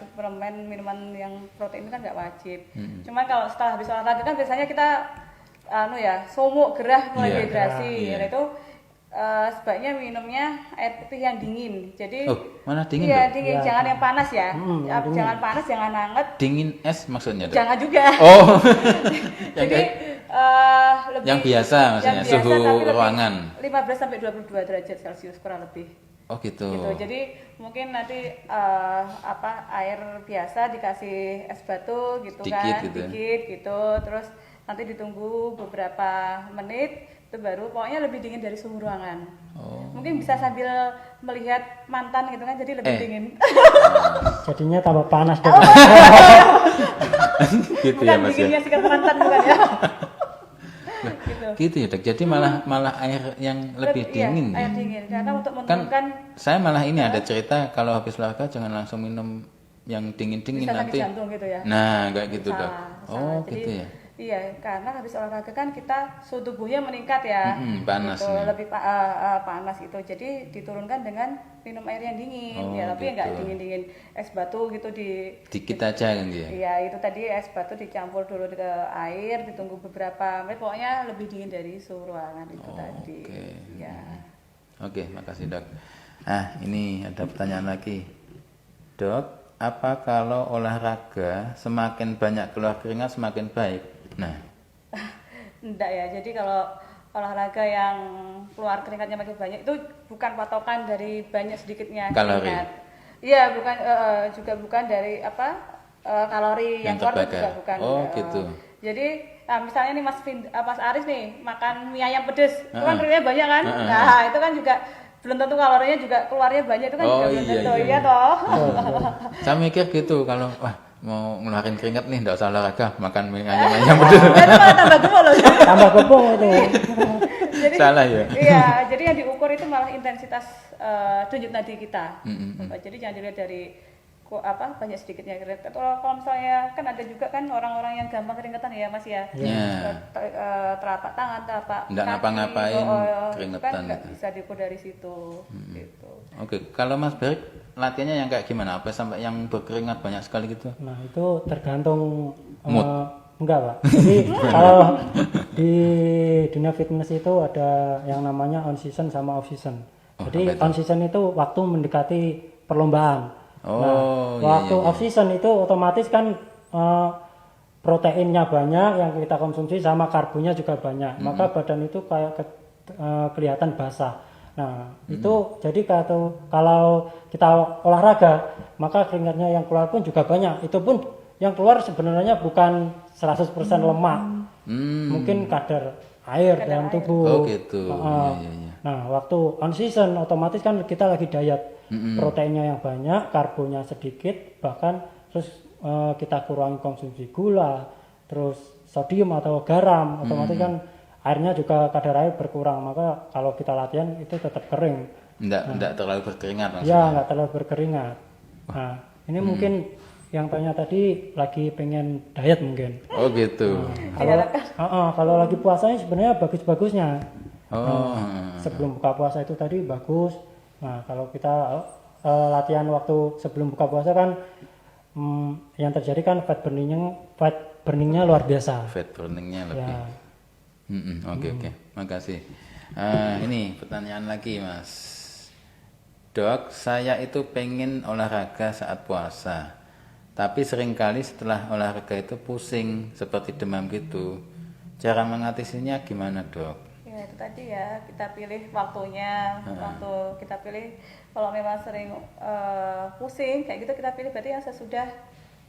Suplemen minuman yang protein kan nggak wajib. Cuman kalau setelah habis olahraga kan biasanya kita sumuk, gerah, mulai dehidrasi. Itu sebaiknya minumnya air putih yang dingin. Jadi mana dingin? Iya, dingin. Jangan yang panas ya. Jangan panas, jangan hangat. Dingin es maksudnya? Jangan juga. Jadi lebih yang biasa maksudnya, suhu ruangan 15 sampai 22 derajat Celcius kurang lebih. Gitu. Jadi mungkin nanti air biasa dikasih es batu gitu dikit, dikit gitu, terus nanti ditunggu beberapa menit, itu baru pokoknya lebih dingin dari suhu ruangan. Mungkin bisa sambil melihat mantan gitu kan, jadi lebih dingin. Jadinya tambah panas dong. Gitu bukan ya Mas dinginnya ya. sikat mantan bukan ya. Gitu ya Dok. Jadi malah air yang lebih dingin. Iya, air dingin. Karena untuk menurunkan kan saya malah ini ada cerita kalau habis olahraga jangan langsung minum yang dingin-dingin bisa nanti. sakit jantung gitu ya. Nah, kayak gitu Dok. Jadi, gitu ya. Iya, karena habis olahraga kan kita suhu tubuhnya meningkat ya. Panas. Gitu, lebih panas itu. Jadi diturunkan dengan minum air yang dingin. Tapi nggak dingin-dingin es batu gitu dikit aja kan dia. Iya, itu tadi es batu dicampur dulu ke air, ditunggu beberapa menit. Pokoknya lebih dingin dari suhu ruangan itu tadi. Ya. Oke, makasih Dok. Ini ada pertanyaan lagi. Dok, apa kalau olahraga semakin banyak keluar keringat semakin baik? Enggak ya, jadi kalau olahraga yang keluar keringatnya makin banyak itu bukan patokan dari banyak sedikitnya keringat. Iya, bukan dari kalori yang keluar itu juga bukan. Gitu. Jadi misalnya nih Mas Aris nih makan mie ayam pedes, itu kan keringatnya banyak kan? Nah, itu kan juga belum tentu kalorinya juga keluarnya banyak, itu kan juga belum tentu. Iya toh. Saya mikir gitu, kalau mau ngeluarin keringat nih enggak usah olahraga, makan mie ayam pedes. Itu malah tambah gemuk loh. Tambah gemuk itu. Jadi, salah ya. Iya, jadi yang diukur itu malah intensitas denyut nadi kita. Jadi jangan dilihat dari banyak sedikitnya keringat. Kalau misalnya kan ada juga kan orang-orang yang gampang keringetan ya Mas ya. Telapak tangan, telapak Nggak kaki, ngapa-ngapain keringetan itu kan nggak gitu. bisa diukur dari situ. Gitu. Oke, kalau Mas Berik latihannya yang kayak gimana? Apa sampai yang berkeringat banyak sekali gitu? Nah itu tergantung Mood. enggak Pak. Jadi kalau di dunia fitness itu ada yang namanya on season sama off season. Jadi on season itu waktu mendekati perlombaan. Waktu off season itu otomatis kan proteinnya banyak yang kita konsumsi sama karbonya juga banyak. Maka badan itu kayak kelihatan basah. Nah, itu jadi kalau kita olahraga, maka keringatnya yang keluar pun juga banyak. Itu pun yang keluar sebenarnya bukan 100% lemak. Mungkin kadar air dalam tubuh. Oh gitu. Nah, waktu on season otomatis kan kita lagi diet. Proteinnya yang banyak, karbonya sedikit, bahkan terus kita kurangi konsumsi gula, terus sodium atau garam, otomatis kan airnya juga kadar air berkurang. Maka kalau kita latihan itu tetap kering. Enggak terlalu berkeringat maksudnya. Ya, enggak terlalu berkeringat. Nah, ini mungkin yang tanya tadi lagi pengen diet mungkin. Oh gitu. Kalau lagi puasanya sebenarnya bagus-bagusnya. Sebelum buka puasa itu tadi bagus. Nah, kalau kita latihan waktu sebelum buka puasa kan yang terjadi kan fat burningnya luar biasa. Fat burningnya lebih. Ya. Oke. Makasih. Ini pertanyaan lagi Mas. Dok, saya itu pengen olahraga saat puasa. Tapi seringkali setelah olahraga itu pusing seperti demam gitu. Cara mengatasinya gimana Dok? Ya itu tadi ya, kita pilih waktunya. Waktu kita pilih kalau memang sering pusing kayak gitu, kita pilih berarti yang sesudah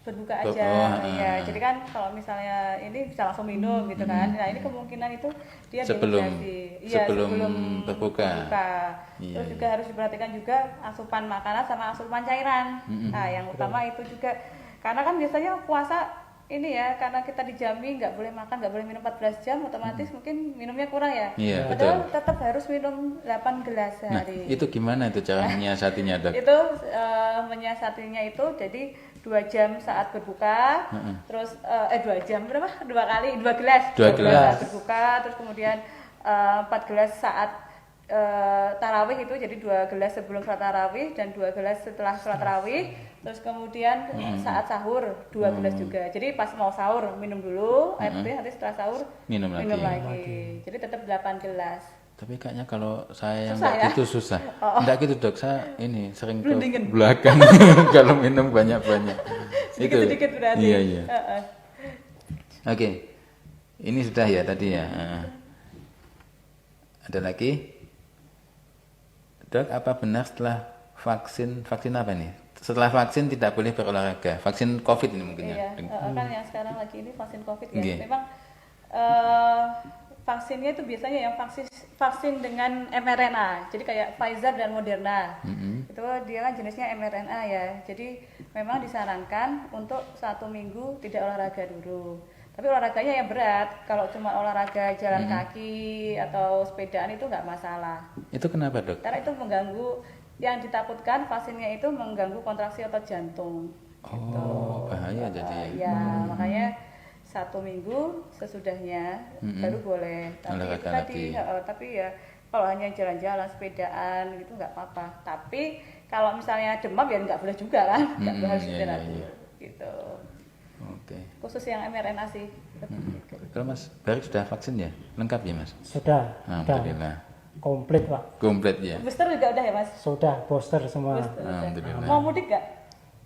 berbuka aja. Jadi kan kalau misalnya ini bisa langsung minum gitu kan. Nah, ini kemungkinan itu dia sebelum berbuka. Terus juga harus diperhatikan juga asupan makanan sama asupan cairan. Nah, yang utama itu juga karena kan biasanya puasa ini ya, karena kita dijamin nggak boleh makan, nggak boleh minum 14 jam, otomatis mungkin minumnya kurang ya. Iya, padahal betul. tetap harus minum 8 gelas sehari. Nah, itu gimana itu cara menyiasatinya Dok? Itu menyiasatinya itu jadi 2 jam saat berbuka, terus 2 jam berapa? 2 gelas. 2 gelas saat berbuka, terus kemudian 4 gelas saat tarawih itu, jadi 2 gelas sebelum sholat tarawih dan 2 gelas setelah sholat tarawih, terus kemudian saat sahur 2 gelas juga. Jadi pas mau sahur minum dulu air putih, nanti setelah sahur minum lagi. Jadi tetap 8 gelas. Tapi kayaknya kalau saya susah enggak ya? gitu susah. Enggak gitu Dok, saya ini sering ke Blendingin. belakang kalau minum banyak-banyak. Sedikit-sedikit berarti. Iya. Oke. Ini sudah ya tadi ya. Ada lagi? Dok, apa benar setelah vaksin apa nih? Setelah vaksin tidak boleh berolahraga. Vaksin COVID ini mungkin Iya, ya. kan yang sekarang lagi ini vaksin COVID ya. Okay. Memang vaksinnya itu biasanya yang vaksin dengan mRNA. Jadi kayak Pfizer dan Moderna. Itu dia kan jenisnya mRNA ya. Jadi memang disarankan untuk 1 minggu tidak olahraga dulu. Tapi olahraganya yang berat. Kalau cuma olahraga jalan kaki atau sepedaan itu nggak masalah. Itu kenapa Dok? Karena itu mengganggu, yang ditakutkan vaksinnya itu mengganggu kontraksi otot jantung. Oh, bahaya jadi ya. Ya, makanya 1 minggu sesudahnya baru boleh. Tapi itu olahraga tadi, lagi. tapi ya kalau hanya jalan-jalan, sepedaan gitu nggak apa-apa. Tapi kalau misalnya demam ya nggak boleh juga kan, nggak boleh harus istirahat dulu. Gitu. Oke. Khusus yang mRNA sih. Kalau Mas Barik sudah vaksin ya? Lengkap ya Mas? Sudah. Alhamdulillah. Komplit Pak. Komplit ya. Booster juga udah ya Mas? Sudah booster semua. Booster udah. Alhamdulillah. Mau mudik nggak?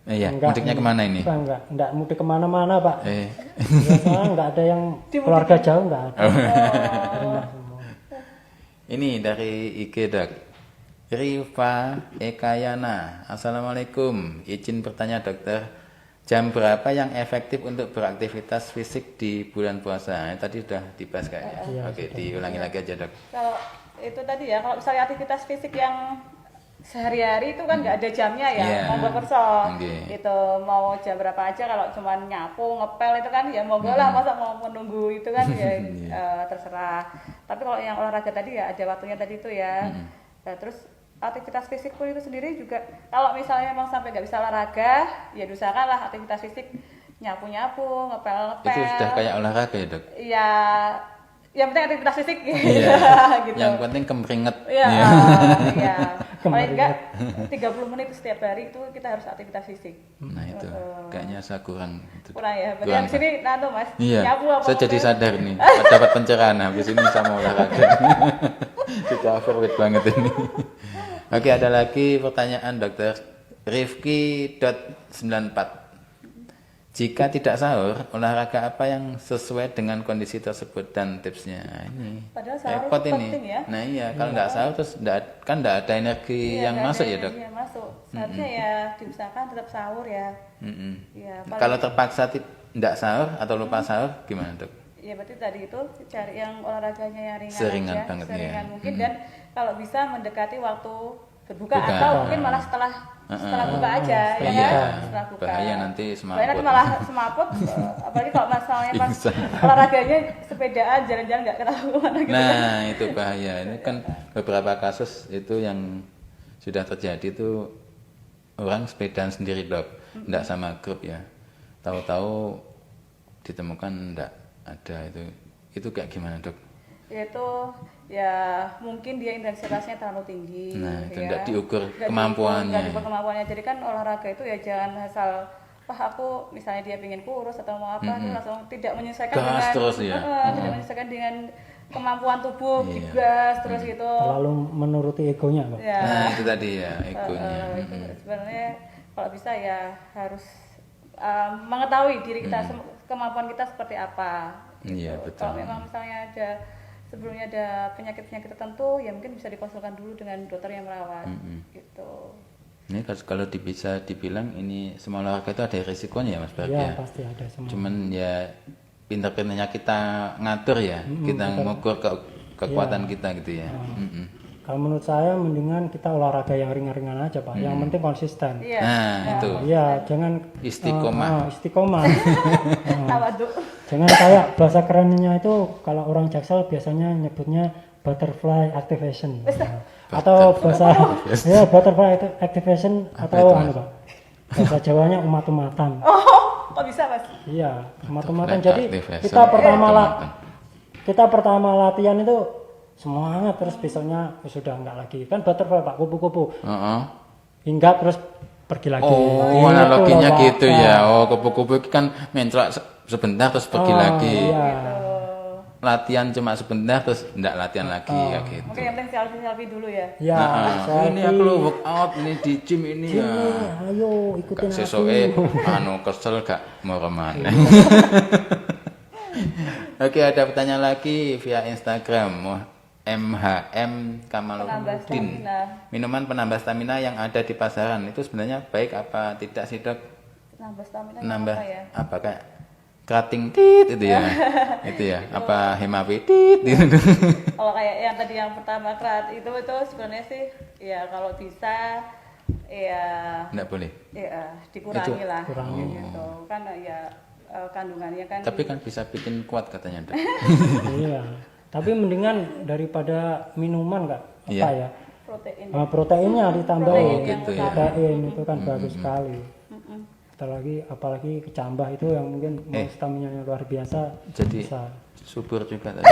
Iya, mudiknya kemana ini? Enggak mudik kemana-mana Pak. Eh. Ya, soalnya enggak ada yang keluarga jauh enggak ada. Di rumah semua. Ini dari IG Dok. Riva Ekayana. Assalamualaikum. Izin bertanya dokter. Jam berapa yang efektif untuk beraktivitas fisik di bulan puasa? Tadi sudah dibahas kayaknya. Iya, Oke, diulangi lagi aja Dok. Kalau itu tadi ya, kalau misalnya aktivitas fisik yang sehari-hari itu kan nggak ada jamnya ya, Yeah. monggo kerso. Okay. Itu mau jam berapa aja, kalau cuma nyapu, ngepel itu kan ya monggo lah, masa mau menunggu itu kan ya terserah. Tapi kalau yang olahraga tadi ya ada waktunya tadi itu ya. Nah, terus aktivitas fisik pun itu sendiri juga kalau misalnya memang sampai nggak bisa olahraga, ya diusahakanlah aktivitas fisik, nyapu-nyapu, ngepel-ngepel. Itu sudah kayak olahraga ya, Dok? Iya, yang penting aktivitas fisik Iya. gitu. Yang penting kemeringet. Iya, Iya. iya. Paling enggak 30 menit setiap hari itu kita harus aktivitas fisik. Nah itu, kayaknya saya kurang. Itu. Kurang ya, berarti Kurang, habis ini nano Mas, Iya, nyapu apa saya jadi ngepel. sadar nih, dapat pencerahan habis ini sama olahraga. Sudah overweight banget ini. Oke, ada lagi pertanyaan Dokter Rifki.94. Jika tidak sahur, olahraga apa yang sesuai dengan kondisi tersebut dan tipsnya? Nah, ini Padahal sahur repot itu ini. penting ya. Nah iya, kalau nggak sahur terus kan nggak ada energi yang nggak masuk ada ya, Dok. energi yang masuk. Seharusnya ya diusahakan tetap sahur ya. Mm-mm. Ya, paling- Kalau terpaksa tidak sahur atau lupa sahur, gimana, Dok? ya berarti tadi itu cari yang olahraganya yang ringan Seringan aja, banget, seringan ya. mungkin dan kalau bisa mendekati waktu berbuka Buka. atau mungkin malah setelah buka aja ya Iya, kan? Setelah buka. bahaya nanti semaput. Bahaya nanti malah semaput apalagi kalau masalahnya pas Pingsan. olahraganya sepedaan jalan-jalan nggak ketahuan gitu. Nah, itu bahaya. Ini kan beberapa kasus itu yang sudah terjadi itu orang sepedaan sendiri, Dok. Enggak sama grup ya. Tahu-tahu ditemukan enggak ada itu. Itu kayak gimana, Dok? Yaitu ya mungkin dia intensitasnya terlalu tinggi. Nah, itu ya. nggak diukur Nggak kemampuannya. nggak diukur kemampuannya. Jadi kan olahraga itu ya jangan asal wah aku misalnya dia pengen kurus atau mau apa itu langsung tidak menyesuaikan Gas dengan terus ya. tidak menyesuaikan dengan kemampuan tubuh Iya. digas terus gitu. Terlalu menuruti egonya, Pak. Ya. Nah, itu tadi ya egonya. Itu sebenarnya kalau bisa ya harus mengetahui diri kita kemampuan kita seperti apa. Iya, gitu. betul. Kalau memang misalnya sebelumnya ada penyakit-penyakit tertentu ya mungkin bisa dikonsulkan dulu dengan dokter yang merawat gitu. Ini kalau bisa dibilang ini semua olahraga itu ada risikonya ya, Mas Bab Iya, ya. pasti ada semua. Cuman ya pintar-pintarnya kita ngatur ya, kita mengukur kekuatan kita gitu ya. Kalau menurut saya mendingan kita olahraga yang ringan-ringan aja, Pak. Yang penting konsisten. Iya. Nah, itu Iya, jangan istiqomah. istiqomah. Tawaduk. Jangan kayak bahasa kerennya itu kalau orang Jaksel biasanya nyebutnya butterfly activation. Atau bahasa ya butterfly activation atau itu, Mas? Pak. Bahasa Jawanya umat-umatan. Oh, kok bisa Mas? Iya, umat-umatan. Butterfly Jadi activation. kita kita pertama latihan itu semangat terus besoknya sudah enggak lagi. Kan butterfly Pak, kupu-kupu. Heeh. Hingga terus pergi lagi. Oh, Gitu analoginya loh, Pak. gitu ya. Oh, kupu-kupu itu kan menclok sebentar terus pergi lagi. Iya. Latihan cuma sebentar terus enggak latihan lagi ya gitu. Mungkin yang penting selfie ini dulu ya. Ya, Nah, ini aku lo workout ini di gym ini ya. ayo ikutin aku. Sesoke kesel gak mau remane. Oke, ada pertanyaan lagi via Instagram. MHM Penambah Kamaluddin. stamina. Minuman penambah stamina yang ada di pasaran itu sebenarnya baik apa tidak sih, Dok? Nambah stamina Nambah apa ya? apa kayak krating tit itu ya. Itu ya. Apa hemawi tit gitu. Kalau kayak yang tadi yang pertama krat itu sebenarnya sih ya kalau bisa ya Enggak boleh. ya dikurangi Itu lah kurangi. gitu kan ya kandungannya kan Tapi kan bisa bikin kuat katanya, Dok. Iya. Tapi mendingan daripada minuman nggak apa Iya. ya? protein. Proteinnya ditambah Oh, gitu ya. protein itu kan bagus sekali. Apalagi kecambah itu yang mungkin mau stamina luar biasa Jadi bisa. subur juga tadi.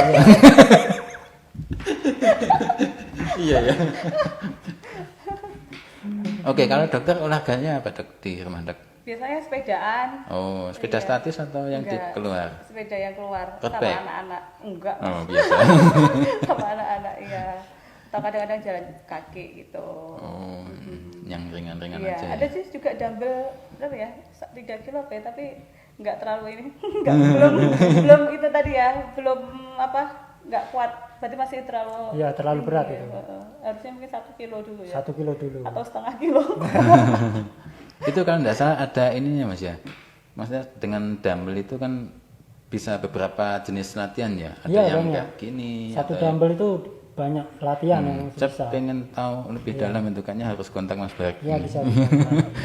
Iya ya. Oke, kalau dokter olahraganya apa, Dok, di rumah, Dok? Biasanya sepedaan. Oh, sepeda statis atau yang di Enggak, keluar? Sepeda yang keluar Road sama bike? anak-anak. Enggak. Oh, biasa. Sama anak-anak ya. Atau kadang-kadang jalan kaki gitu. Oh, yang ringan-ringan Iya, aja. ada Ya. sih juga dumbbell berapa ya? 3 kilo apa ya, tapi nggak terlalu ini. belum itu tadi ya, belum apa? Nggak kuat. Berarti masih terlalu Iya, terlalu berat tinggi itu. ya. Harusnya mungkin 1 kilo dulu ya. 1 kilo dulu. Atau setengah kilo. Itu kalau nggak salah ada ininya, Mas ya. Maksudnya dengan dumbbell itu kan bisa beberapa jenis latihan ya. Ada Iya, yang banyak. kayak gini. Satu atau- dumbbell itu banyak latihan yang Saya bisa. pengen tahu lebih dalam itu, kayaknya harus kontak Mas Bagi. Ya bisa.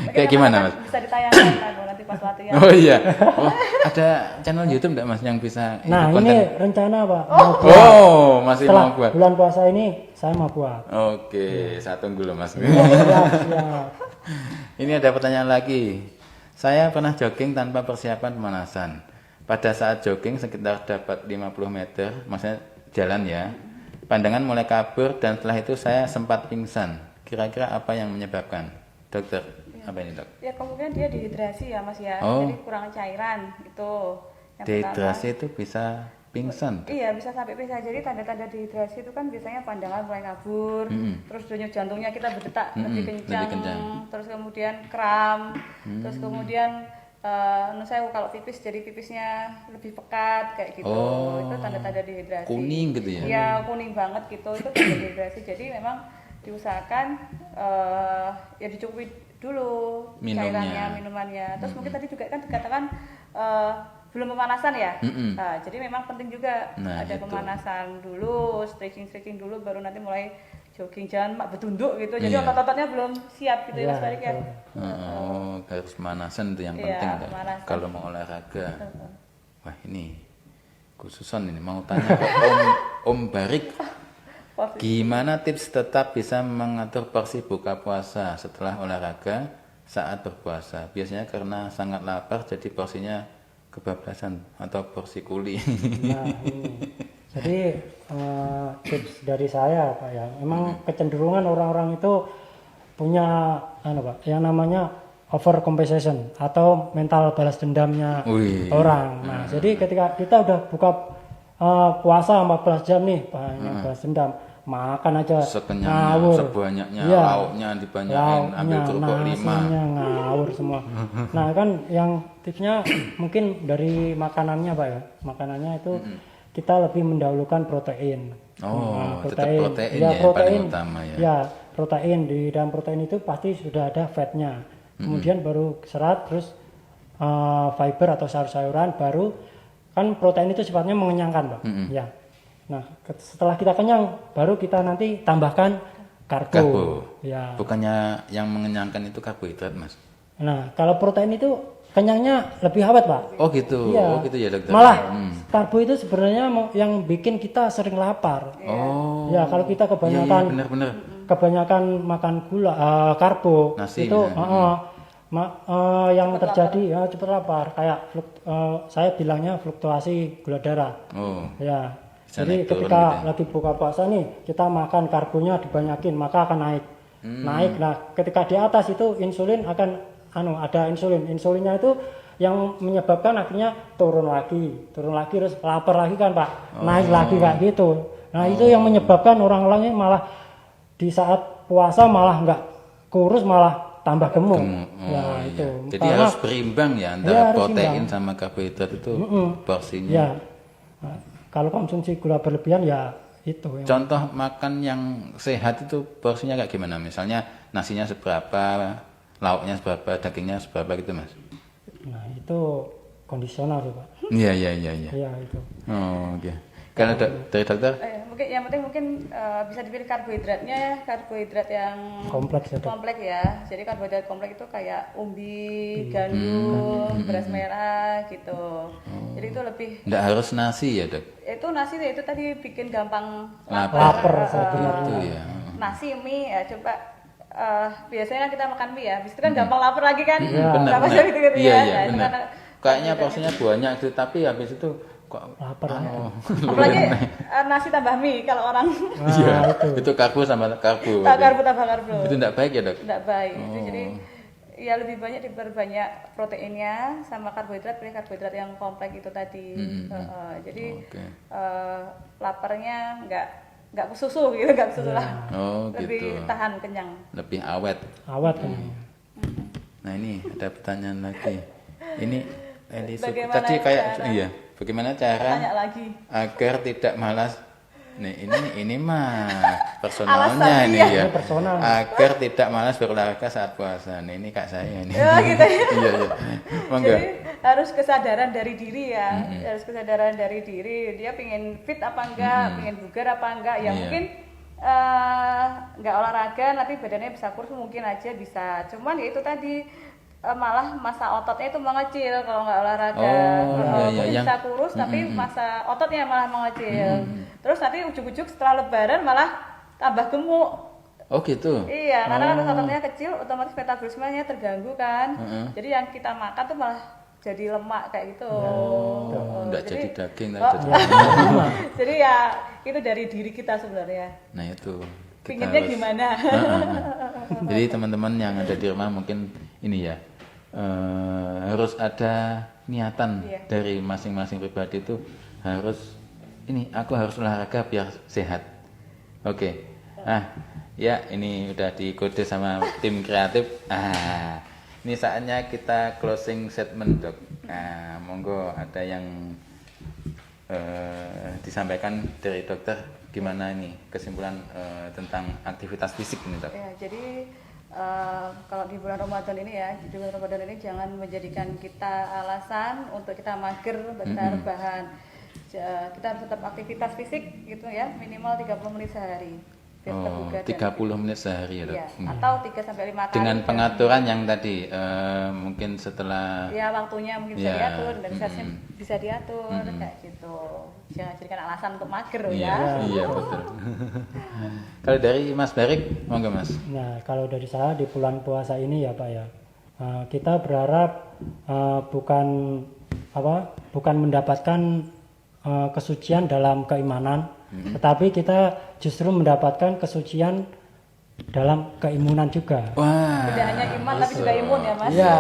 Kayak gimana Mas? Bisa ditayangkan kan nanti pas latihan. Oh iya. Oh, ada channel YouTube enggak Mas yang bisa Nah konten? ini rencana Pak. Mau buat. Oh, masih Setelah mau buat. bulan puasa ini saya mau buat. Oke, saya tunggu loh Mas. Siap. Ini ada pertanyaan lagi. Saya pernah jogging tanpa persiapan pemanasan. Pada saat jogging sekitar dapat 50 meter, maksudnya jalan ya. Pandangan mulai kabur dan setelah itu saya sempat pingsan. Kira-kira apa yang menyebabkan? Dokter, apa ini dok? Ya kemungkinan dia dehidrasi ya Mas ya. Oh. Jadi kurang cairan itu. Yang Dehidrasi itu bisa pingsan. Iya bisa sampai pingsan. Jadi tanda-tanda dehidrasi itu kan biasanya pandangan mulai kabur, terus denyut jantungnya kita berdetak lebih kencang, terus kemudian kram, terus kemudian menurut saya kalau pipis jadi pipisnya lebih pekat kayak gitu. Oh, itu tanda-tanda dehidrasi. kuning gitu ya? Iya kuning banget gitu. Itu tanda dehidrasi. Jadi memang diusahakan ya dicukupi dulu Minumnya. minumannya. Terus mungkin tadi juga kan dikatakan belum pemanasan ya. Nah, jadi memang penting juga Nah, ada gitu. pemanasan dulu, stretching dulu baru nanti mulai jogging, jangan mak bertunduk gitu. Jadi Iya. otot-ototnya belum siap gitu ya Iya, Mas Farid ya. Oh, harus pemanasan itu yang Iya, penting Dok. pemanasan. Kalau mau olahraga. Wah ini khususan ini mau tanya ke Om Barik. Gimana tips tetap bisa mengatur porsi buka puasa setelah olahraga saat berpuasa? Biasanya karena sangat lapar jadi porsinya kebablasan atau porsi kuli. Nah, ini. Jadi tips dari saya Pak ya, memang kecenderungan orang-orang itu punya Pak, yang namanya over compensation atau mental balas dendamnya Wih. orang. Nah, jadi ketika kita udah buka puasa 14 jam nih, banyak balas dendam, makan aja Sekenyangnya, ngawur. sebanyaknya, Iya. lauknya dibanyakin, ambil kerupuk 5. nasinya ngawur semua. Nah kan yang tipsnya mungkin dari makanannya Pak ya, makanannya itu kita lebih mendahulukan protein. Oh, tetap protein Ya, ya yang paling utama ya. Ya, protein di dalam protein itu pasti sudah ada fatnya. Kemudian baru serat, terus fiber atau sayur-sayuran, baru kan protein itu sifatnya mengenyangkan Pak. Ya. Nah, setelah kita kenyang, baru kita nanti tambahkan karbo. Karbo. Ya. Bukannya yang mengenyangkan itu karbohidrat Mas? Nah, kalau protein itu kenyangnya lebih awet Pak. Oh gitu, Iya. oh gitu ya dokter. Malah karbo itu sebenarnya yang bikin kita sering lapar. Oh. Ya, kalau kita Iya, kebanyakan benar-benar. kebanyakan makan gula, karbo Nasi, itu misalnya. yang terjadi cepat lapar. Kayak saya bilangnya fluktuasi gula darah. Oh. Ya. Bisa Jadi naik turun ketika gitu ya. lagi buka puasa nih, kita makan karbonya dibanyakin, maka akan naik. Naik. Nah, ketika di atas itu insulin akan ada insulin. Insulinnya itu yang menyebabkan akhirnya turun lagi terus lapar lagi kan Pak. Naik lagi kayak gitu. Nah, itu yang menyebabkan orang-orang ini malah di saat puasa malah nggak kurus, malah tambah gemuk. Oh, itu. iya. Jadi Karena- harus berimbang ya Iya, antara harus protein imbang. sama karbohidrat itu porsinya. Ya. Nah, kalau konsumsi gula berlebihan ya itu yang Contoh makan yang sehat itu porsinya kayak gimana? Misalnya nasinya seberapa, lauknya seberapa, dagingnya seberapa gitu Mas? Nah, itu kondisional sih Pak. Iya. Iya itu. Oh, oke. Kalau dari dokter? Mungkin yang penting mungkin bisa dipilih karbohidratnya, karbohidrat yang Kompleks ya Dok. kompleks ya. Jadi karbohidrat kompleks itu kayak umbi, gandum, beras merah gitu. Jadi itu lebih Nggak harus nasi ya dok? itu nasi itu tadi bikin gampang Lapar sebenarnya. Itu ya. Nasi mie ya coba biasanya kan kita makan mie ya, habis itu kan gampang lapar lagi kan. Benar. Sama sekali gitu Iya, ya. iya, Nah, itu benar. karena Kayaknya porsinya banyak gitu, tapi habis itu kok Lapar apalagi nasi tambah mie kalau orang Iya, itu karbo sama karbo. karbo tambah karbo. Itu enggak baik ya dok? Tidak baik. Itu jadi ya lebih banyak diperbanyak proteinnya sama karbohidrat, pilih karbohidrat yang kompleks itu tadi. Jadi Oke. laparnya nggak susu gitu, nggak susu lah. Oh Lebih gitu. tahan kenyang. Lebih awet. Awet kan. Nah ini ada pertanyaan lagi. Ini Bagaimana tadi kayak cara- iya. Bagaimana cara Tanya lagi. agar tidak malas Nih ini mah personalnya Alasan, ini iya. ya. Ini personal. Agar tidak malas berolahraga saat puasa. Nih, ini kak saya ini. Ya, gitu ya. Iya. Monggo. Jadi harus kesadaran dari diri ya, harus kesadaran dari diri. Dia pengen fit apa enggak, pengen bugar apa enggak, ya Iya. mungkin nggak olahraga nanti badannya bisa kurus mungkin aja bisa. Cuman ya itu tadi malah masa ototnya itu mengecil kalau nggak olahraga. Oh, iya, Mungkin iya. bisa kurus tapi masa ototnya malah mengecil. Terus nanti ujuk-ujuk setelah lebaran malah tambah gemuk. Oh gitu. Iya, karena kan ototnya kecil, otomatis metabolismenya terganggu kan. Jadi yang kita makan tuh malah jadi lemak kayak gitu. Enggak jadi daging, Oh, jadi. jadi ya itu dari diri kita sebenarnya. Nah itu. Kita Pinginnya harus- gimana? Jadi teman-teman yang ada di rumah mungkin ini ya harus ada niatan Iya. dari masing-masing pribadi itu harus ini aku harus olahraga biar sehat. Oke. Ya ini udah dikode sama tim kreatif. Ini saatnya kita closing statement dok. Monggo ada yang disampaikan dari dokter gimana ini kesimpulan tentang aktivitas fisik ini dok. Ya, jadi kalau di bulan Ramadan ini ya, di bulan Ramadan ini jangan menjadikan kita alasan untuk kita mager, kita rebahan. Kita harus tetap aktivitas fisik gitu ya, minimal 30 menit sehari. Biar terbuka dan 30 menit sehari ya dok. Iya, atau 3 sampai 5 kali. Dengan pengaturan yang tadi mungkin setelah Ya waktunya mungkin bisa Ya, diatur dan sesnya bisa diatur kayak gitu. Jangan jadikan alasan untuk mager loh iya, ya. iya betul. Kalau dari Mas Barik, monggo Mas. Nah, kalau dari saya di bulan puasa ini ya Pak ya, kita berharap bukan mendapatkan kesucian dalam keimanan, tetapi kita justru mendapatkan kesucian dalam keimunan juga. Wah. Tidak hanya iman tapi juga imun ya Mas. Ya,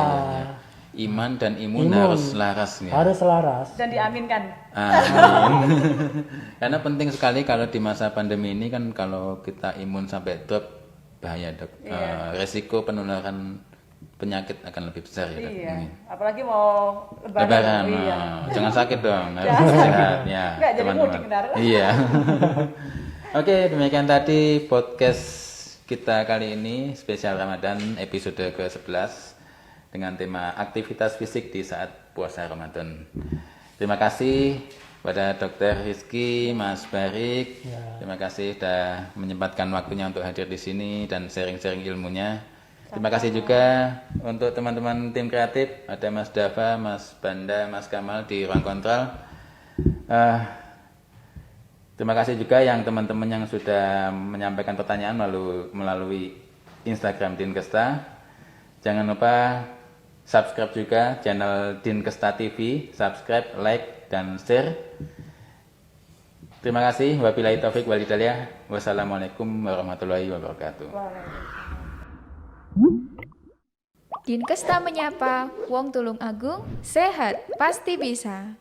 Iman dan imun Imun. harus selaras ya. harus selaras. Dan diaminkan. Amin. Karena penting sekali kalau di masa pandemi ini kan kalau kita imun sampai drop bahaya dok. Resiko penularan penyakit akan lebih besar ya dok. Iya. Ini. Apalagi mau lebaran. Lebaran, Iya. jangan sakit dong, harus Jangan sakit. sehat ya Nggak, jadi teman-teman. mudik ntar. Iya. Oke, demikian tadi podcast kita kali ini spesial Ramadan episode ke-11 dengan tema aktivitas fisik di saat puasa Ramadan. Terima kasih pada Dr. Rizky, Mas Barik. Terima kasih sudah menyempatkan waktunya untuk hadir di sini dan sharing-sharing ilmunya. Terima kasih juga untuk teman-teman tim kreatif, ada Mas Dava, Mas Banda, Mas Kamal di ruang kontrol. Terima kasih juga yang teman-teman yang sudah menyampaikan pertanyaan melalui Instagram Dinkesta. Jangan lupa subscribe juga channel Dinkesta TV, subscribe, like, dan share. Terima kasih. Wabillahi taufik wal hidayah. Wassalamualaikum warahmatullahi wabarakatuh. Dinkesta menyapa, Wong Tulung Agung, sehat pasti bisa.